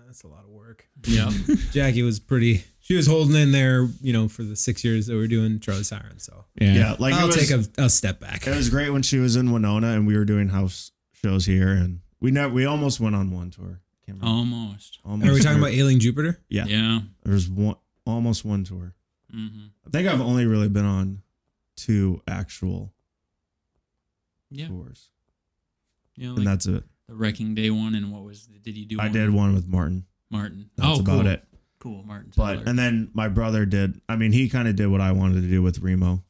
A: that's a lot of work.
C: Yeah.
A: Jackie was she was holding in there, for the 6 years that we were doing Charlie Siren. So
D: Yeah. Like
A: I'll take a step back.
D: It was great when she was in Winona and we were doing house shows here, and we almost went on one tour. Can't remember.
C: Almost.
A: Are we talking about Ailing Jupiter?
D: Yeah.
C: Yeah.
D: There's almost one tour.
C: Mm-hmm.
D: I think I've only really been on 2 actual tours,
C: Yeah.
D: and that's it.
C: The Wrecking Day one, and did you do?
D: I did one with Martin.
C: Martin.
D: That's about
C: cool.
D: it.
C: Cool, Martin.
D: But and then my brother did. I mean, he kind of did what I wanted to do with Remo.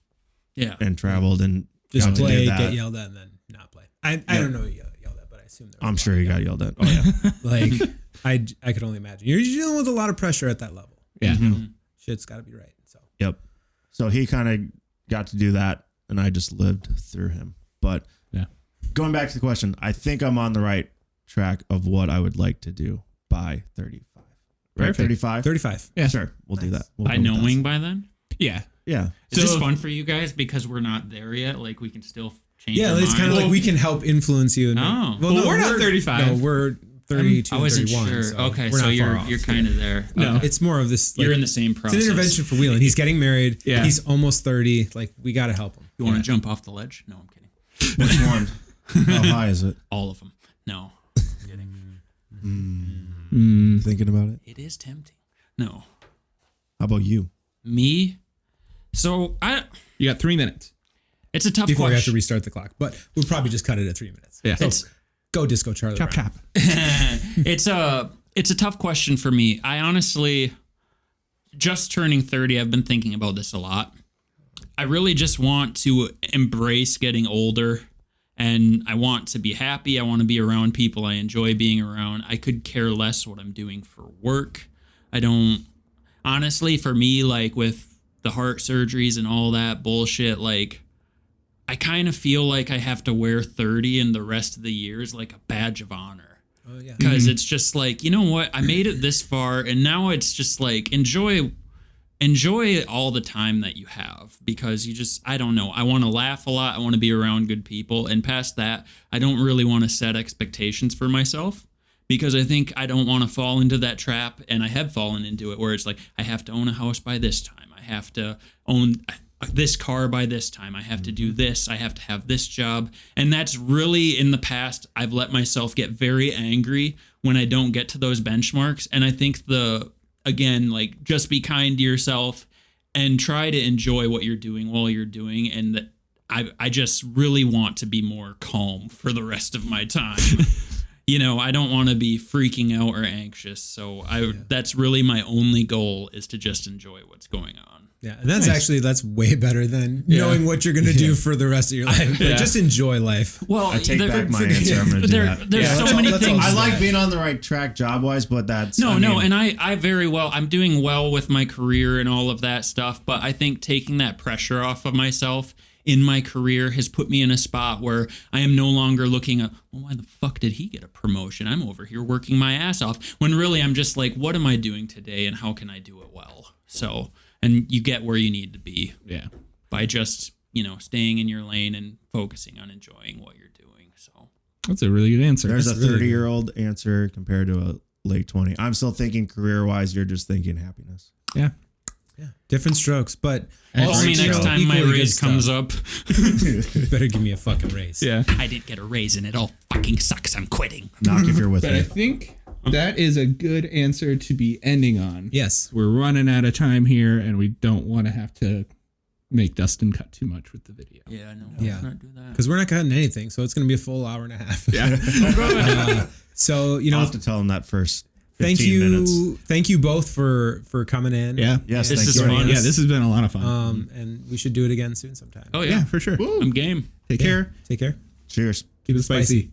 C: Yeah.
D: And traveled and
A: Just
D: got to do
A: play,
D: that.
A: get yelled at, and then not play. I don't know what you yelled at, but I assume there was
D: I'm
A: a
D: sure
A: lot
D: he
A: of
D: got yelled at. Oh yeah.
A: Like I could only imagine. You're dealing with a lot of pressure at that level.
B: Yeah.
C: Mm-hmm.
A: Shit's got to be right. So
D: Yep. So he kind of got to do that, and I just lived through him. But going back to the question, I think I'm on the right track of what I would like to do by 35. Right,
B: Perfect.
D: 35.
A: 35.
B: Yeah.
D: Sure, we'll do that. We'll
C: By
D: go with
C: knowing
D: that.
C: by then?
B: Yeah.
D: Yeah.
C: Is this
B: So-
C: fun for you guys because we're not there yet? Like we can still change
A: Yeah,
C: our
A: it's kind of
C: minds?
A: like we can help influence you. And
C: Oh.
B: Well, we're not 35.
A: No, we're 32.
C: I wasn't
A: 31,
C: sure.
A: so
C: Okay,
A: we're
C: so
A: not
C: you're
A: far off.
C: kind of there.
B: No.
C: Okay.
A: It's more of this. Like,
C: You're in the same
A: it's
C: process.
A: an intervention for Wheelan. He's getting married.
B: Yeah.
A: He's almost 30. Like we got to help him.
C: You want to jump off the ledge? No, I'm kidding.
D: Which one? How high is it?
C: All of them. No, I'm kidding.
D: Thinking about it.
C: It is tempting. No,
D: How about you?
C: me. So
B: You got 3 minutes.
C: it's a tough
A: Before we have to
C: question.
A: restart the clock, but we'll probably just cut it at 3 minutes.
B: Yeah.
A: So go Disco Charlie.
B: Chop
A: Brown.
B: chop.
C: It's a tough question for me. I honestly, just turning 30, I've been thinking about this a lot. I really just want to embrace getting older and I want to be happy. I want to be around people I enjoy being around. I could care less what I'm doing for work. I don't, honestly, for me, like with the heart surgeries and all that bullshit, like I kind of feel like I have to wear 30 and the rest of the years like a badge of honor.
A: Oh yeah.
C: Because it's just like, you know what? I made it this far, and now it's just like enjoy all the time that you have, because you just, I don't know. I want to laugh a lot. I want to be around good people. And past that, I don't really want to set expectations for myself, because I think I don't want to fall into that trap. And I have fallen into it where it's like, I have to own a house by this time. I have to own this car by this time. I have to do this. I have to have this job. And that's really, in the past, I've let myself get very angry when I don't get to those benchmarks. And I think again, like, just be kind to yourself and try to enjoy what you're doing while you're doing. And that I just really want to be more calm for the rest of my time. You know, I don't want to be freaking out or anxious. So that's really my only goal, is to just enjoy what's going on.
A: Yeah, and that's way better than knowing what you're going to do for the rest of your life. But just enjoy life.
C: Well,
D: I take back my answer. I'm going to do that.
C: There's so many things.
D: I like being on the right track job-wise, but that's...
C: No, and I'm doing well with my career and all of that stuff, but I think taking that pressure off of myself in my career has put me in a spot where I am no longer looking at, well, why the fuck did he get a promotion? I'm over here working my ass off. When really I'm just like, what am I doing today and how can I do it well? So... And you get where you need to be by just, staying in your lane and focusing on enjoying what you're doing. So
B: that's a really good answer.
D: There's a 30-year-old answer compared to a late 20. I'm still thinking career-wise. You're just thinking happiness.
B: Yeah.
A: Different strokes, but
C: call me next time my raise comes up.
A: Better give me a fucking raise.
B: Yeah.
C: I didn't get a raise and it all fucking sucks. I'm quitting.
D: Knock if you're with
B: But
D: me.
B: I think that is a good answer to be ending on.
A: Yes.
B: We're running out of time here, and we don't want to have to make Dustin cut too much with the video.
C: Yeah, no,
A: Yeah.
C: let's not do that.
A: Because we're not cutting anything, so it's going to be a full hour and a half.
B: Yeah.
A: So,
D: I'll have to tell him that first 15
A: thank you.
D: minutes.
A: Thank you both for coming in.
B: Yeah.
D: Yes,
C: This
D: thank
C: is
D: you.
C: fun.
B: Yeah, this has been a lot of fun.
A: And we should do it again soon sometime.
C: Oh,
B: yeah,
C: yeah.
B: for sure.
C: I'm game.
B: Take care.
A: Take care.
D: Cheers.
B: Keep it spicy.